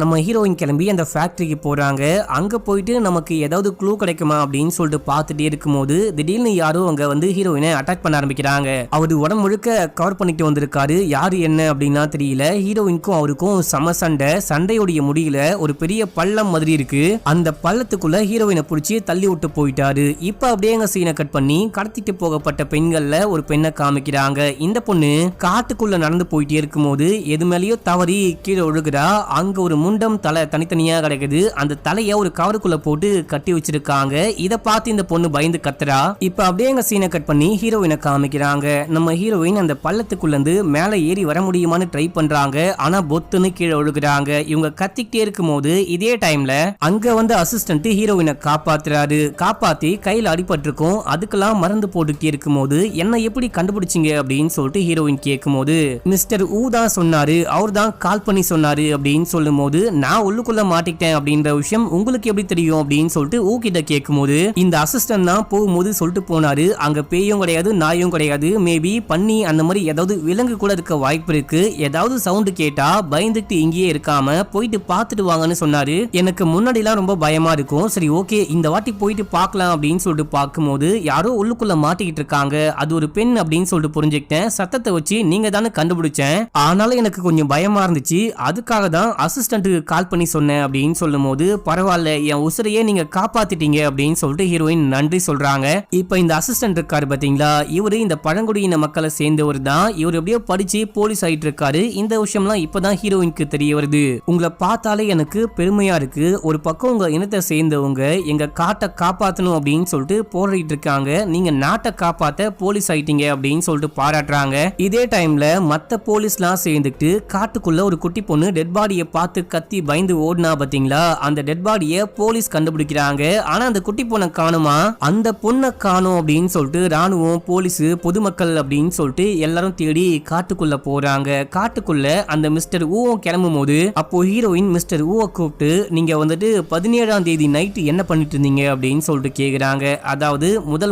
நம்ம ஹீரோயின் கிளம்பி அந்த ஃபேக்டரிக்கு போறாங்க. அங்க போயிட்டு நமக்கு ஏதாவது க்ளூ கிடைக்குமா அப்படின்னு சொல்லிட்டு பார்த்துட்டே இருக்கும்போது திடீர்னு யாரோ அங்க வந்து ஹீரோயினை அட்டாக் பண்ண ஆரம்பிக்கிறாங்க. அவரு உடம்பு முழுக்க கவர் பண்ணிட்டு வந்திருக்காரு. யாரு என்ன அப்படின்னா தெரியல. ஹீரோயினுக்கும் அவருக்கும் சம சண்டை. சண்டையுடைய முடியல ஒரு பெரிய பள்ளம் மாதிரி இருக்கு. அந்த பள்ளத்துக்குள்ள ஹீரோயினை பிடிச்சி தள்ளி விட்டு போயிட்டாரு. இப்ப அப்படியே சீனை கட் பண்ணி கடத்திட்டு போகப்பட்ட பெண்கள்ல ஒரு பெண்ணை காமிக்கிறாங்க. இந்த பொண்ணு காட்டுக்குள்ள நடந்து போயிட்டே இருக்கும்போது எது மேலேயோ தவறி கீழே ஒழுகுறா. அங்க ஒரு முண்டம் தலை தனித்தனியா கிடைக்குது. அந்த தலைய ஒரு கவருக்குள்ள போட்டு கட்டி வச்சிருக்காங்க. இத பார்த்து இந்த பொண்ணு பயந்து கத்துறா. இப்ப அப்படியே சீனை கட் பண்ணி ஹீரோயினை காமிக்கிறாங்க. நம்ம ஹீரோயின் அந்த பள்ளத்துக்குள்ள இருந்து மேல ஏறி வர முடியுமான்னு ட்ரை பண்றாங்க. ஆனா பொத்துன்னு கீழே ஒழுகுறாங்க. இவங்க கத்திக்கிட்டே இருக்கும் போது இதே டைம்ல அங்க வந்து அசிஸ்டன்ட் ஹீரோயினை காப்பாத்துறாரு. காப்பாத்தி கையில அடிபட்டிருக்கும். அதுக்கெல்லாம் மருந்து போட்டுக்கிட்டே இருக்கும் போது என்ன எப்படி கண்டுபிடிச்சிங்க அப்படின்னு சொல்லிட்டு ஹீரோயின் கேட்கும் போது, மிஸ்டர் ஊ தான் சொன்னாரு, அவர் தான் கால் பண்ணி சொன்னாரு அப்படின்னு சொல்லும் போது, நான் உள்ளுக்குள்ள மாட்டிக்கிட்டேன் அப்படின்ற விஷயம் உங்களுக்கு எப்படி தெரியும் அப்படின்னு சொல்லிட்டு ஊ கிட்ட கேட்கும் போது, இந்த அசிஸ்டன்ட் தான் போகும்போது சொல்லிட்டு போனாரு, அங்க பேயும் கிடையாது நாயும் கிடையாது, மேபி பண்ணி அந்த மாதிரி ஏதாவது விலங்கு கூட இருக்க வாய்ப்பு இருக்கு, ஏதாவது சவுண்ட் கேட்டா பயந்துட்டு இங்கேயே இருக்காம போயிட்டு பார்த்துட்டு வாங்கன்னு சொன்னாரு. எனக்கு முன்னாடிலாம் ரொம்ப பயமா இருக்கும். சரி ஓகே இந்த வாட்டி போயிட்டு பார்க்கலாம் அப்படின்னு சொல்லிட்டு பார்க்கும்போது யாரோ உள்ளுக்குள்ள மாட்டிக்கிட்டு இருக்காங்க. அது ஒரு பெண் அப்படின்னு சொல்லிட்டு புரிஞ்சுக்கிட்டேன். சத்தத்தை வச்சு நீங்க தானே கண்டுபிடிச்சேன், ஆனாலும் எனக்கு கொஞ்சம் பயமா இருந்துச்சு, அதுக்காக தான் அசிஸ்டன்ட்டுக்கு கால் பண்ணி சொன்னேன் அப்படின்னு சொல்லும் போது, பரவாயில்ல என் உசுரையே நீங்க காப்பாத்திட்டீங்க அப்படின்னு சொல்லிட்டு ஹீரோயின் நன்றி சொல்றாங்க. இப்ப இந்த அசிஸ்டன்ட் இருக்காரு பாத்தீங்களா, இவரு இந்த பழங்குடியின மக்களை சேர்ந்தவர் தான். இவர் எப்படியோ படிச்சு போலீஸ் ஆயிட்டு இருக்காரு. இந்த விஷயம்லாம் இப்பதான் ஹீரோயினுக்கு தெரிய வருது. உங்களை பார்த்தாலே எனக்கு பெருமையா இருக்கு. ஒரு பக்கம் உங்க இனத்தை சேர்ந்தவங்க எங்க காட்டை காப்பாத்தணும் அப்படின்னு சொல்லிட்டு போராடிட்டு இருக்காங்க, நீங்க நாட்டை காப்பாத்த போலீஸ் ஆயிட்டீங்க அப்படின்னு சொல்லிட்டு பாராட்டுறாங்க. இதே டைம்ல மத்த போலீஸ்லாம் சேர்ந்துட்டு காட்டுக்குள்ள ஒரு குட்டி பொண்ணு டெட் பாடியை பார்த்து கத்தி பயந்து ஓடுனா பாத்தீங்களா, அந்த டெட் பாடியை போலீஸ் கண்டுபிடிக்கிறாங்க. ஆனா அந்த குட்டி பொண்ணை காணுமா, அந்த பொண்ணை காணும் அப்படின்னு சொல்லிட்டு ராணுவம் போலீஸ் பொதுமக்கள் அப்படின்னு சொல்லிட்டு எல்லாரும் தேடி காட்டுக்குள்ள போறாங்க. காட்டுக்குள்ள அந்த மிஸ்டர் ஊவும் கிளம்பும் போது அப்போ ஹீரோயின் மிஸ்டர் ஊவை கூப்பிட்டு, நீங்க வந்துட்டு 17ஆம் தேதி நைட்டு என்ன பண்ணிட்டு இருந்தீங்க அப்படின்னு சொல்லிட்டு கேக்குறாங்க. அதாவது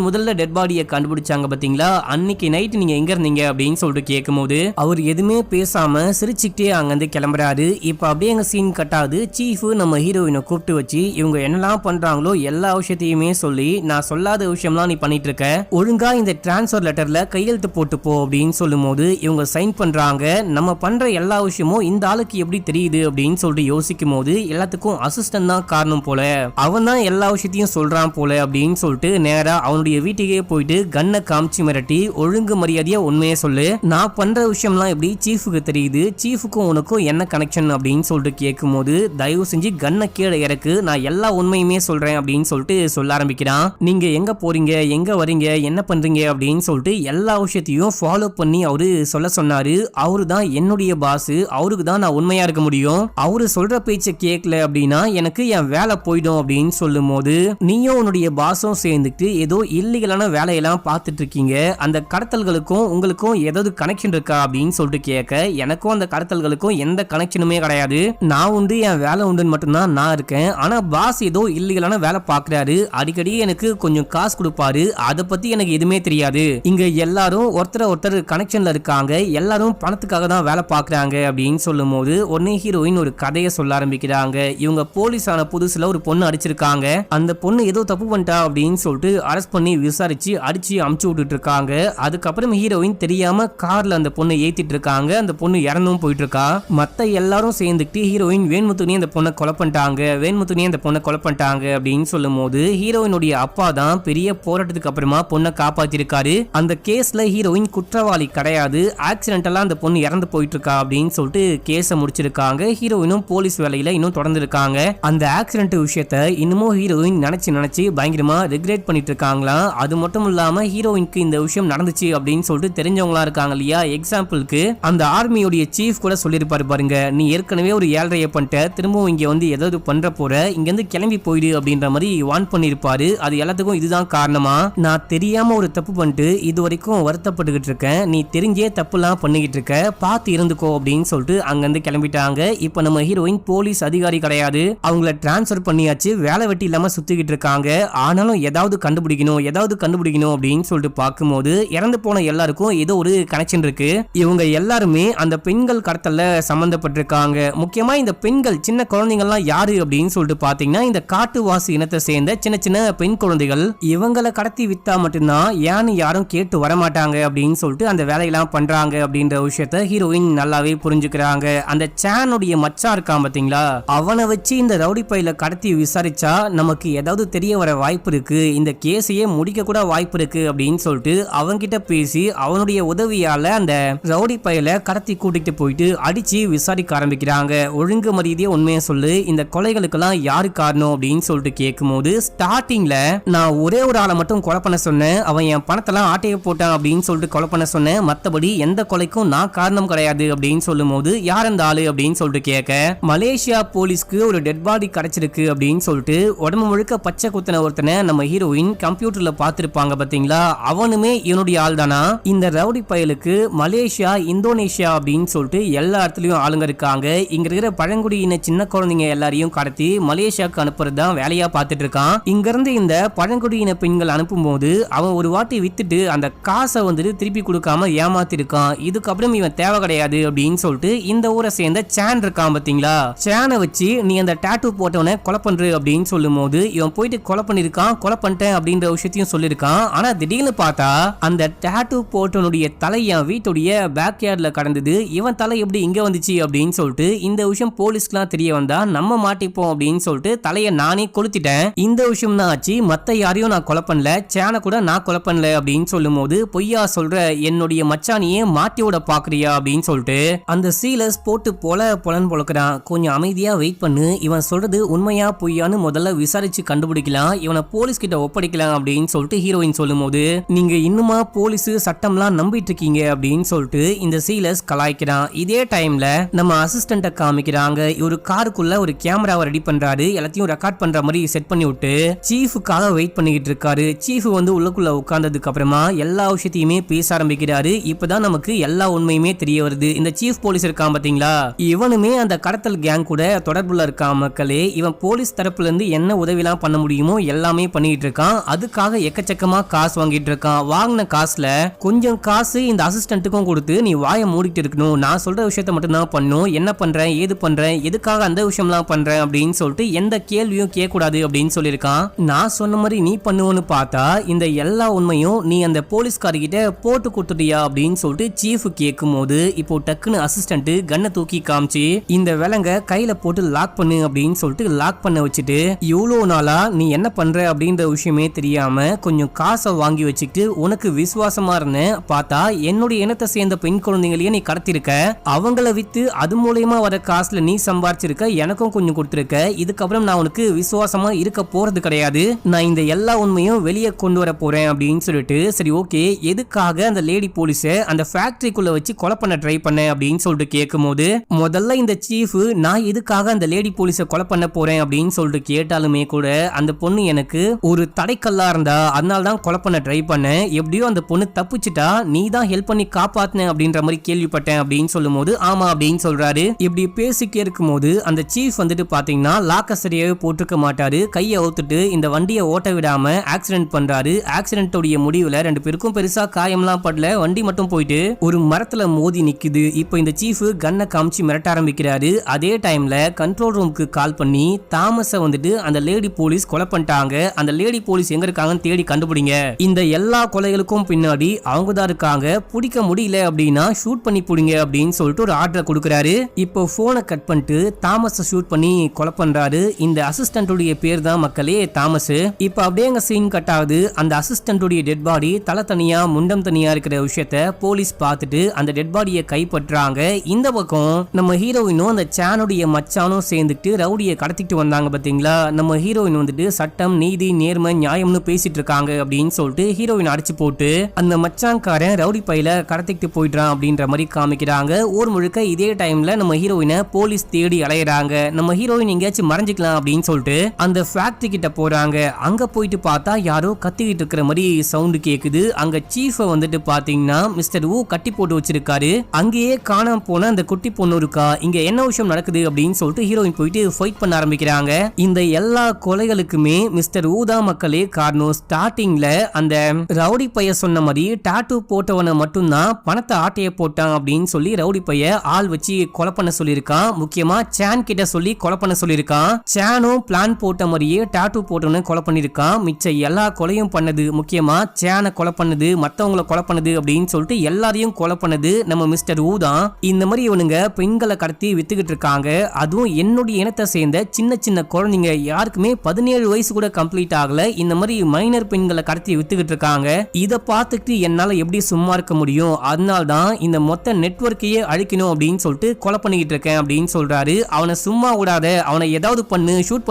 முதல்ல டெட் பாடியை கண்டுபிடிச்சாங்க பாத்தீங்களா, அன்னைக்கு நைட் நீங்க எங்க இருந்தீங்க அப்படின்னு சொல்லிட்டு கேட்கும்போது அவர் எதுவுமே பேசாம சிரிச்சுக்கிட்டே அங்கிருந்து கிளம்புறாரு. இப்ப அப்படியே சீன் கட் ஆகுது. சீஃப் நம்ம ஹீரோயினை கூப்பிட்டு வச்சு இவங்க என்னெல்லாம் பண்றாங்களோ எல்லா விஷயத்தையுமே சொல்லி சொல்லி நான் சொல்லாத விஷயம்லாம் நீ பண்ணிட்டு இருக்க, ஒழுங்கா இந்த டிரான்ஸ்ஃபர் லெட்டர்ல கையெழுத்து போட்டு போ அப்படின்னு சொல்லும் போது இவங்க சைன் பண்றாங்க. நம்ம பண்ற எல்லா விஷயமும் இந்த ஆளுக்கு எப்படி தெரியுது அப்படின்னு சொல்லிட்டு யோசிக்கும் போது எல்லாத்துக்கும் அசிஸ்டன்ட் தான் காரணம் போல, அவன் தான் எல்லா விஷயத்தையும் சொல்றான் போல அப்படின்னு சொல்லிட்டு நேரா அவனுடைய வீட்டுக்கே போயிட்டு கண்ணை காமிச்சு மிரட்டி ஒழுங்கு மரியாதையா உண்மையே சொல்லு, நான் பண்ற விஷயம்லாம் எப்படி சீஃபுக்கு தெரியுது, சீஃபுக்கும் உனக்கும் என்ன கனெக்ஷன் அப்படின்னு சொல்லிட்டு கேட்கும் போது தயவு செஞ்சு கண்ணை கீழே இறக்கு, நான் எல்லா உண்மையுமே சொல்றேன் அப்படின்னு சொல்லிட்டு சொல்ல ஆரம்பிக்கிறான். நீங்க எங்க போறீங்க, எங்க வரீங்க, என்ன பண்றீங்க அப்படின்னு சொல்லிட்டு எல்லா விஷயத்தையும் ஃபாலோ பண்ணி அவரு சொல்ல சொன்னாரு. அவரு தான் என்னுடைய பாஸ், அவருக்கு தான் நான் உண்மையா இருக்க முடியும், அவரு சொல்ற பேச்சை கேட்கல அப்படின்னா எனக்கு என் வேலை போயிடும் அப்படின்னு சொல்லும் போது நீயும் உன்னுடைய பாஸும் சேர்ந்துட்டு ஏதோ இல்லீகலான வேலையெல்லாம் பார்த்துட்டு இருக்கீங்க, அந்த கடத்தல்களுக்கும் உங்களுக்கும் ஏதாவது கனெக்ஷன் இருக்கா அப்படின்னு சொல்லிட்டு கேட்க எனக்கும் அந்த கடத்தல்களுக்கும் எந்த கனெக்ஷனுமே கிடையாது, நான் உண்டு என் வேலை உண்டுன்னு மட்டும்தான் நான் இருக்கேன், ஆனா பாஸ் ஏதோ இல்லீகலான வேலை பார்க்கறாரு, அடிக்கடி எனக்கு கொஞ்சம் காசு கொடுப்பாரு, அதை பத்தி எனக்கு எதுவுமே தெரியாது, இங்க எல்லாரும் ஒருத்தர் கனெக்ஷன்ல இருக்காங்க, எல்லாரும் பணத்துக்காக தான் வேலை பார்க்கறாங்க அப்படின்னு சொல்லும் போது உடனே ஹீரோயின் ஒரு கதையை சொல்ல ஆரம்பிக்கிறாங்க. இவங்க போலீஸ் ஆன புதுசுல ஒரு பொண்ணு அடிச்சிருக்காங்க, அந்த பொண்ணு ஏதோ தப்பு பண்ணிட்டா அப்படின்னு சொல்லிட்டு அரெஸ்ட் பண்ணி விசாரிச்சு அடிச்சு அமுச்சு விட்டுட்டு இருக்காங்க. அதுக்கப்புறம் ஹீரோயின் தெரியாம கார்ல அந்த பொண்ணை ஏத்திட்டு இருக்காங்க, அந்த பொண்ணு இறந்தும் போயிட்டு இருக்கா. மத்த எல்லாரும் சேர்ந்துட்டு ஹீரோயின் வேண்முத்துனே அந்த பொண்ணை கொலை பண்ணிட்டாங்க, வேண்முத்துனே அந்த பொண்ணை கொலை பண்ணிட்டாங்க அப்படின்னு சொல்லும் போது ஹீரோயினுடைய அப்பா தான் பெரிய போராட்டத்துக்கு அப்புறமா பொண்ணை காப்பாத்திருக்காரு, அந்த கேஸ்ல ஹீரோயின் குற்றவாளி கிடையாது, ஆக்சிடென்டலா அந்த பொண்ணு இறந்து போயிட்டு இருக்கா அப்படின்னு சொல்லிட்டு கேஸை முடிச்சிருக்காங்க. ஹீரோயினும் போலீஸ் வேலையில இன்னும் தொடர்ந்து இருக்காங்க. அந்த ஆக்சிடென்ட் விஷயத்த இன்னமும் ஹீரோயின் நினைச்சு பயங்கரமா ரிக்ரெட் பண்ணிட்டு இருக்காங்களாம். அது மட்டும் இல்லாம ஹீரோயினுக்கு இந்த விஷயம் நடந்துச்சு அப்படின்னு சொல்லிட்டு தெரிஞ்சவங்களா இருக்காங்க இல்லையா, எக்ஸாம்பிளுக்கு அந்த ஆர்மியோடைய சீஃப் கூட சொல்லிருப்பாரு பாருங்க, நீ ஏற்கனவே ஒரு ஏழ்றைய பண்ணிட்ட, திரும்பவும் இங்க வந்து ஏதாவது பண்ற போற, இங்க இருந்து கிளம்பி போயிடு அப்படின்ற மாதிரி வார்ன் பண்ணிருப்பாரு. அது எல்லாத்துக்கும் இதுதான் காரணமா, நான் தெரியாம ஒரு தப்பு பண்ணிட்டு இது வரைக்கும் வருத்தப்பட்டுக்கிட்டு இருக்கேன், நீ தெரிஞ்சே தப்புலாம் பண்ணிக்கிட்டு இருக்க, பார்த்து இருந்துக்கோ அப்படின்னு சொல்லிட்டு அங்கிருந்து கிளம்பிட்டாங்க. இப்ப நம்ம ஹீரோயின் போலீஸ் அதிகாரி கிடையாது, அவங்கள டிரான்ஸ்பர் பண்ணியாச்சு, வேலை வெட்டி இல்லாம சுத்திக்கிட்டு இருக்காங்க, ஆனாலும் ஏதாவது கண்டுபிடிக்கணும் அப்படின்னு சொல்லிட்டு பார்க்கும்போது இறந்து போன எல்லாருக்கும் ஏதோ ஒரு கனெக்ஷன் இருக்கு, இவங்க எல்லாருமே அந்த பெண்கள் கடத்தல்ல சம்பந்தப்பட்டிருக்காங்க. முக்கியமா இந்த பெண்கள் சின்ன குழந்தைங்கள்லாம் யாரு அப்படின்னு சொல்லிட்டு பாத்தீங்கன்னா இந்த காட்டுவாசி இனத்தை சேர்ந்த சின்ன சின்ன பெண் குழந்தைகள், இவங்களை கடத்தி வித்தா மட்டும்தான் ஏன்னு யாரும் கேட்டு வரமாட்டாங்க அப்படின்னு சொல்லிட்டு அந்த வேலையெல்லாம் பண்றாங்க அப்படின்ற விஷயத்த ஹீரோயின் நல்லாவே புரிஞ்சுக்கிறாங்க. அந்த சானுடைய மச்சா இருக்கான் பாத்தீங்களா, அவனை வச்சு இந்த ரவுடி பையில கடத்தி விசாரிச்சா நமக்கு ஏதாவது தெரிய வர வாய்ப்பு இருக்கு, இந்த கேஸையே முடிக்க கூட வாய்ப்பு இருக்கு அப்படின்னு சொல்லிட்டு அவன்கிட்ட பேசி அவனுடைய உதவியால அந்த ரவுடி பையில கடத்தி கூட்டிட்டு போயிட்டு அடிச்சு விசாரிக்க ஆரம்பிக்கிறாங்க. ஒழுங்கு மரியாதையா உண்மையை சொல்லு, இந்த கொலைகளுக்கெல்லாம் யாரு காரணம் அப்படின்னு சொல்லிட்டு கேட்கும்போது ஸ்டார்டிங்ல நான் ஒரே ஒரு ஆளை மட்டும் கொலை பண்ண சொன்னேன், அவன் என் பணத்தெல்லாம் ஆட்டைய போட்டான் அப்படின்னு சொல்லிட்டு கொலை பண்ண சொன்னேன், மத்தபடி எந்த கொலைக்கும் நான் காரணம் கிடையாது அப்படின்னு சொல்லும் போது யார் அந்த ஆளு அப்படின்னு சொல்லிட்டு கேட்க மலேசியா போலீஸ்க்கு ஒரு டெட் பாடி கிடைச்சிருக்கு அப்படின்னு சொல்லிட்டு உடம்பு முழுக்க பச்சை குத்தின ஒருத்தனை நம்ம ஹீரோயின் கம்ப்யூட்டர்ல பாத்துருப்பாங்க பாத்தீங்களா, அவனுமே இவனுடைய ஆள் தானா. இந்த ரவுடி பயலுக்கு மலேசியா இந்தோனேஷியா அப்படின்னு சொல்லிட்டு எல்லா இடத்துலயும் ஆளுங்க இருக்காங்க, இங்க இருக்கிற பழங்குடியின சின்ன குழந்தைங்க எல்லாரையும் கடத்தி மலேசியாவுக்கு அனுப்புறது தான் வேலையா பார்த்துட்டு இருக்கான். இங்க இருந்து இந்த பழங்குடியின பெண்கள் அனுப்பும் போது அவன் ஒரு வாட்டி வித்துட்டு அந்த காசை வந்துட்டு திருப்பி கொடுக்காம ஏமாத்தி இருக்கான், இதுக்கப்புறம் இவன் தேவை கிடையாது அப்படின்னு சொல்லிட்டு இந்த ஊரை சேர்ந்த சான் இருக்கான் பாத்தீங்களா, சானை வச்சு நீ அந்த டாட்டூ போட்டவனை கொலை பண்று அப்படின்னு சொல்லும் போது இவன் போயிட்டு கொலை பண்ணிருக்கான், கொலை பண்ணிட்டேன் அப்படின்ற விஷயத்தையும் சொல்லிருக்கான். ஆனா திடீர்னு பார்த்தா அந்த டாட்டூ போட்டவனுடைய தலை என் வீட்டுடைய பேக் யார்ட்ல கடந்தது, இவன் தலை எப்படி இங்க வந்துச்சு அப்படின்னு சொல்லிட்டு இந்த விஷயம் போலீஸ்க்குலாம் தெரிய வந்தா நம்ம மாட்டிப்போம் அப்படின்னு சொல்லிட்டு தலையை நானே கொளுத்திட்டேன், இந்த விஷயம் தான் ஆச்சு, மத்த யாரையும் நான் கொலை பண்ணல, சேனை கூட நான் கொலை பண்ணல அப்படின்னு சொல்லும் போது பொய்யா சொல்ற, என்னுடைய மச்சானியே மாட்டி விட பாக்குறியா அப்படின்னு சொல்லிட்டு அந்த சீலஸ் போட்டு பொலன் பொழக்கிறான். கொஞ்சம் அமைதியா வெயிட் பண்ணு, இவன் சொல்றது உண்மையா பொய்யான்னு முதல்ல விசாரிச்சு கண்டுபிடிக்கலாம், இவனை போலீஸ் கிட்ட ஒப்படைக்கலாம் அப்படின்னு சொல்லிட்டு ஹீரோயின் சொல்லும் போது நீங்க இன்னுமா போலீஸ் சட்டம்லாம் நம்பிட்டு இருக்கீங்க அப்படின்னு சொல்லிட்டு இந்த சீலஸ் கலாய்க்கிறான். இதே டைம்ல நம்ம அசிஸ்டண்ட காமிக்கிறாங்க, ஒரு காருக்குள்ள ஒரு கேமராவை ரெடி பண்றாரு, எல்லாத்தையும் ரெக்கார்ட் பண்ற மாதிரி செட் பண்ணி விட்டு சீஃபுக்காக வெயிட் பண்ணிக்கிட்டு இருக்காரு. சீஃப் வந்து உள்ளுக்குள்ள உட்கார்ந்ததுக்கு அப்புறமா எல்லா விஷயத்தையுமே பேச ஆரம்பிக்கிறாரு. இப்பதான் நமக்கு எல்லா உண்மையுமே தெரிய வருது, இந்த சீஃப் போலீஸ் இருக்கான் பாத்தீங்களா, இவனுமே அந்த கடத்தல் கேங் கூட தொடர்புல இருக்கான் மக்களே, இவன் போலீஸ் தரப்புல இருந்து என்ன உதவிலாம் பண்ண முடியுமோ எல்லாமே பண்ணிட்டு இருக்கான், அதுக்காக எக்கச்சக்கமா காசு வாங்கிட்டு இருக்கான். வாங்கின காசுல கொஞ்சம் காசு இந்த அசிஸ்டன்ட்டுக்கும் கொடுத்து நீ வாயை மூடிட்டு இருக்கணும், நான் சொல்ற விஷயத்த மட்டும் தான் பண்ணும், என்ன பண்றேன் ஏது பண்றேன் எதுக்காக அந்த விஷயம்லாம் பண்றேன் அப்படின்னு சொல்லிட்டு எந்த கேள்வியும் கேட்க கூடாது அப்படின்னு சொல்லியிருக்கான். நான் நான் சொன்ன மாதிரி நீ பண்ணுவோன்னு பார்த்தா இந்த எல்லா உண்மையும் நீ அந்த போலீஸ்காரர்கிட்ட போட்டு கொடுத்துட்டியா அப்படின்னு சொல்லிட்டு சீஃப் கேட்கும் போது இப்போ டக்குன்னு அசிஸ்டன்ட் கண்ணை தூக்கி காமிச்சு இந்த விலங்க கையில போட்டு லாக் பண்ணு அப்படின்னு சொல்லிட்டு லாக் பண்ண வச்சுட்டு இவ்வளவு நாளா நீ என்ன பண்ற அப்படின்ற விஷயமே தெரியாம கொஞ்சம் காசை வாங்கி வச்சுக்கிட்டு உனக்கு விசுவாசமா இருந்தேன் பார்த்தா என்னுடைய இனத்தை சேர்ந்த பெண் குழந்தைங்களையே நீ கடத்திருக்க அவங்கள வித்து அது மூலயமா வர காசுல நீ சம்பாரிச்சிருக்க எனக்கும் கொஞ்சம் கொடுத்திருக்க இதுக்கப்புறம் நான் உனக்கு விசுவாசமா இருக்க போறது கிடையாது நான் இந்த எல்லா உண்மையும் வெளியே கொண்டு வர போறேன் அப்படின்னு சொல்லிட்டு சரி ஓகே எதுக்காக அந்த லேடி போலீஸ அந்த ஃபேக்டரிக்குள்ள வச்சு கொலை பண்ண ட்ரை பண்ண அப்படின்னு சொல்லிட்டு கேட்கும் போது முதல்ல இந்த சீஃப் நான் எதுக்காக அந்த லேடி போலீஸ கொலை பண்ண போறேன் அப்படின்னு சொல்லிட்டு கேட்டாலுமே கூட அந்த பொண்ணு எனக்கு ஒரு தடைக்கல்லா இருந்தா அதனால தான் கொலை பண்ண ட்ரை பண்ணேன் எப்படியோ அந்த பொண்ணு தப்பிச்சுட்டா நீ தான் ஹெல்ப் பண்ணி காப்பாத்தின அப்படின்ற மாதிரி கேள்விப்பட்டேன் அப்படின்னு சொல்லும் போது ஆமா அப்படின்னு சொல்றாரு. இப்படி பேசிக்கே இருக்கும் போது அந்த சீஃப் வந்துட்டு பாத்தீங்கன்னா லாக்க சரியாவே போட்டிருக்க மாட்டாரு கையை அவுத்துட்டு இந்த வண்டியை ஓட்ட விடாம ஆக்சிடென்ட் பண்றாரு. ஆக்சிடென்டோடைய முடிவுல 2 பேருக்கும் பெருசா காயம்லாம் படல வண்டி மட்டும் போயிட்டு ஒரு மரத்துல மோதி நிக்குது. இப்போ இந்த சீஃப் கண்ணை காமிச்சு மிரட்ட ஆரம்பிக்கிறாரு. அதே டைம்ல கண்ட்ரோல் ரூமுக்கு கால் பண்ணி தாமஸ வந்துட்டு அந்த லேடி போலீஸ் கொலை பண்ணிட்டாங்க அந்த லேடி போலீஸ் எங்க இருக்காங்கன்னு தேடி கண்டுபிடிங்க இந்த எல்லா கொலைகளுக்கும் பின்னாடி அவங்க தான் இருக்காங்க பிடிக்க முடியல அப்படின்னா ஷூட் பண்ணி புடிங்க அப்படின்னு சொல்லிட்டு ஒரு ஆர்டர் கொடுக்கறாரு. இப்போ போனை கட் பண்ணிட்டு தாமஸ ஷூட் பண்ணி கொலை பண்றாரு. இந்த அசிஸ்டன்டோடைய பேர் தான் மக்களே தாமஸ். இப்போ அப்படியே அங்க சீன் கட் ஆகுது. அந்த அசிஸ்டன்டோடைய டெட் பாடி தலை தனியா முண்டம் தனியா இருக்கிற விஷயத்த போலீஸ் பார்த்துட்டு அந்த டெட் பாடியை கைப்பற்றாங்க. இந்த பக்கம் நம்ம ஹீரோயினும் அந்த சானுடைய மச்சானும் சேர்ந்துட்டு ரவுடியை கடத்திட்டு வந்தாங்க பாத்தீங்களா. நம்ம ஹீரோயின் வந்துட்டு சட்டம் நீதி நேர்மை நியாயம்னு பேசிட்டு இருக்காங்க அப்படின்னு சொல்லிட்டு ஹீரோயின் அடிச்சு போட்டு அந்த மச்சான்காரன் ரவுடி பையில கடத்திட்டு போயிடுறான் அப்படின்ற மாதிரி காமிக்கிறாங்க. ஊர் முழுக்க இதே டைம்ல நம்ம ஹீரோயினை போலீஸ் தேடி அலையறாங்க. நம்ம ஹீரோயின் எங்கேயாச்சும் மறைஞ்சிக்கலாம் அப்படின்னு சொல்லிட்டு அந்த ஃபேக்டரி கிட்ட போறாங்க. அங்க போயிட்டு பார்த்தா யாரோ கத்திக்கிட்டு இருக்கிற மாதிரி சவுண்ட் கேக்குது. அங்க சீஃப் வந்துட்டு பாத்தீங்கன்னா மிஸ்டர் ஊ கட்டி போட்டு வச்சிருக்காரு. அங்கேயே காணாம போன அந்த குட்டி பொண்ணு இருக்கா இங்க என்ன விஷயம் நடக்குது அப்படின்னு சொல்லிட்டு ஹீரோயின் போயிட்டு ஃபைட் பண்ண ஆரம்பிக்கிறாங்க. இந்த எல்லா கொலைகளுக்குமே மிஸ்டர் ஊ தான் மக்களே காரணம். ஸ்டார்டிங்ல அந்த ரவுடி பைய சொன்ன மாதிரி டாட்டூ போட்டவனை மட்டும்தான் பணத்தை ஆட்டைய போட்டான் அப்படின்னு சொல்லி ரவுடி பைய ஆள் வச்சு கொலை பண்ண சொல்லியிருக்கான். முக்கியமா சான் கிட்ட சொல்லி கொலை பண்ண சொல்லியிருக்கான். சானும் பிளான் போட்ட மாதிரியே டாட்டூ போட்டவனை கொலை பண்ணிருக்கான். மிச்ச எல்லா கொலையும் பண்ணது முக்கியமா சானை கொலை பண்ணது மத்தவங்களை கொலை பண்ணது அப்படின்னு சொல்லிட்டு எல்லாரையும் கொலை பண்ணது நம்ம மிஸ்டர் ஊ தான். இந்த மாதிரி இவனுங்க பெண்களை கடத்தி வித்துக்கிட்டு இருக்காங்க. அதுவும் என்னுடைய இனத்தை சேர்ந்த சின்ன சின்ன குழந்தைங்க யாருக்குமே 17 வயசு கூட கம்ப்ளீட் ஆகல. இந்த மாதிரி மைனர் பெண்களை கடத்தி வித்துக்கிட்டு இருக்காங்க. இத பார்த்துட்டு என்னால எப்படி சும்மா இருக்க முடியும் அதனால தான் இந்த மொத்த நெட்வொர்க்கையே அழிக்கணும் அப்படின்னு சொல்லிட்டு கொலை பண்ணிக்கிட்டு இருக்கேன் அப்படின்னு சொல்றாரு. அவனை சும்மா விடாத அவனை ஏதாவது பண்ணு ஷூட்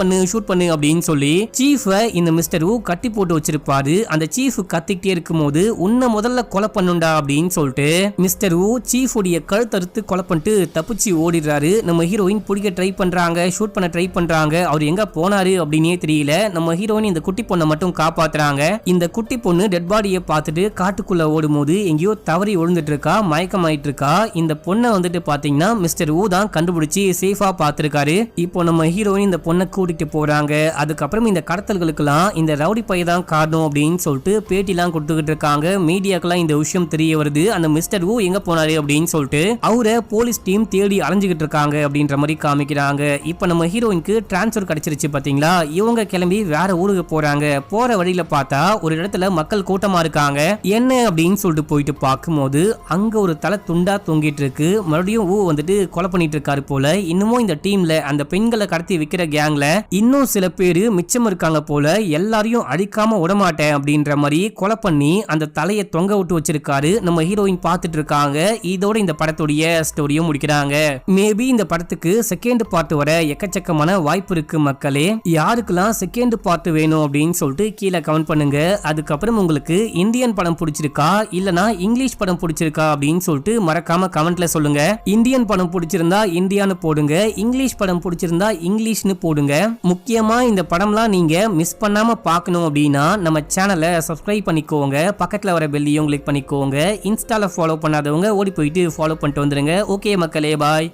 பண்ணு அப்படின்னு சொல்லி சீஃப் இந்த மிஸ்டர் ஊ கட்டி போட்டு வச்சிருப்பாரு. அந்த சீஃப் கத்திக்கிட்டே இருக்கும் போது உன்னை முதல்ல கொலை பண்ணுண்டா அப்படின்னு சொல்லிட்டு மிஸ்டர் ஊ சீஃப் உடைய கழுத்தறுத்து கொலை பண்ணிட்டு தப்பிச்சு ஓடிடுறாரு. நம்ம ஹீரோயின் பிடிக்க ட்ரை பண்றாங்க ஷூட் பண்ண ட்ரை பண்றாங்க. அவர் எங்க போனாரு அப்படின்னே தெரியல. நம்ம ஹீரோயின் இந்த குட்டி பொண்ணை மட்டும் காப்பாத்துறாங்க. இந்த குட்டி பொண்ணு டெட் பாடியை பார்த்துட்டு காட்டுக்குள்ள ஓடும் போது எங்கேயோ தவறி விழுந்துட்டு இருக்கா மயக்கமாயிட்டு இருக்கா. இந்த பொண்ணை வந்துட்டு பாத்தீங்கன்னா மிஸ்டர் ஊ தான் கண்டுபிடிச்சு சேஃபா பாத்துருக்காரு. இப்போ நம்ம ஹீரோயின் இந்த பொண்ணை கூட்டிட்டு போறாங்க. அதுக்கப்புறம் இந்த கடத்தல்களுக்கெல்லாம் இந்த ரவுடி பைய தான் காரணம் அப்படின்னு சொல்லிட்டு பேட்டிலாம் கொடுத்துக்கிட்டு இருக்காங்க. மீடியாக்கெல்லாம் இந்த விஷயம் தெரிய வருது. அந்த மிஸ்டர் ஊ எங்க போனாரு அப்படின்னு சொல்லிட்டு அவரை போலீஸ் டீம் தேடி அலைஞ்சுகிட்டு இருக்காங்க அப்படின்ற மாதிரி காமிக்கிறாங்க. இப்போ நம்ம ஹீரோயினுக்கு டிரான்ஸ்பர் கிடைச்சிருச்சு பாத்தீங்களா. இவங்க கிளம்பி வேற ஊருக்கு போறாங்க. போற வழியில பார்த்தா ஒரு இடத்துல மக்கள் கூட்டமா இருக்காங்க. என்ன அப்படின்னு சொல்லிட்டு போயிட்டு பார்க்கும்போது அங்க ஒரு தலை துண்டா தொங்கிட்டு இருக்கு. மறுபடியும் ஊ வந்துட்டு கொலை பண்ணிட்டு இருக்காரு போல. இன்னமும் இந்த டீம்ல அந்த பெண்களை கடத்தி விக்கிற கேங்ல இன்னும் சில பேரு மிச்சம் இருக்காங்க போல. எல்லாரையும் அழிக்காம விடமாட்டேன் அப்படின்ற மாதிரி கொலை பண்ணி அந்த தலையை தொங்க விட்டு வச்சிருக்காரு. நம்ம ஹீரோயின் பார்த்துட்டு இருக்காங்க. இதோட இந்த படத்துடைய ஸ்டோரியும் முடிக்கிறாங்க. மேபி இந்த படத்துக்கு செகண்ட் பார்ட் வர எக்கச்சக்கமான வாய்ப்பு இருக்கு மக்களே. யாருக்கெல்லாம் செகண்ட் பார்ட் வேணும் அப்படின்னு சொல்லிட்டு கீழே கமெண்ட் பண்ணுங்க. அதுக்கப்புறம் உங்களுக்கு இந்தியன் படம் பிடிச்சிருக்கா இல்லனா இங்கிலீஷ் படம் பிடிச்சிருக்கா அப்படின்னு சொல்லிட்டு மறக்காம கமெண்ட்ல சொல்லுங்க. இந்தியன் படம் பிடிச்சிருந்தா இந்தியான்னு போடுங்க. இங்கிலீஷ் படம் பிடிச்சிருந்தா இங்கிலீஷ்னு போடுங்க. முக்கியமா இந்த படம்லாம் நீங்க மிஸ் பண்ணாம பார்க்கணும் அப்படின்னா நம்ம சேனலை சப்ஸ்கிரைப் பண்ணிக்கோங்க. பக்கத்துல வர பெல்லையும் கிளிக் பண்ணிக்கோங்க. இன்ஸ்டால ஃபாலோ பண்ணாதவங்க ஓடி போயிட்டு ஃபாலோ பண்ணிட்டு வந்துருங்க. ஓகே மக்களே பாய்.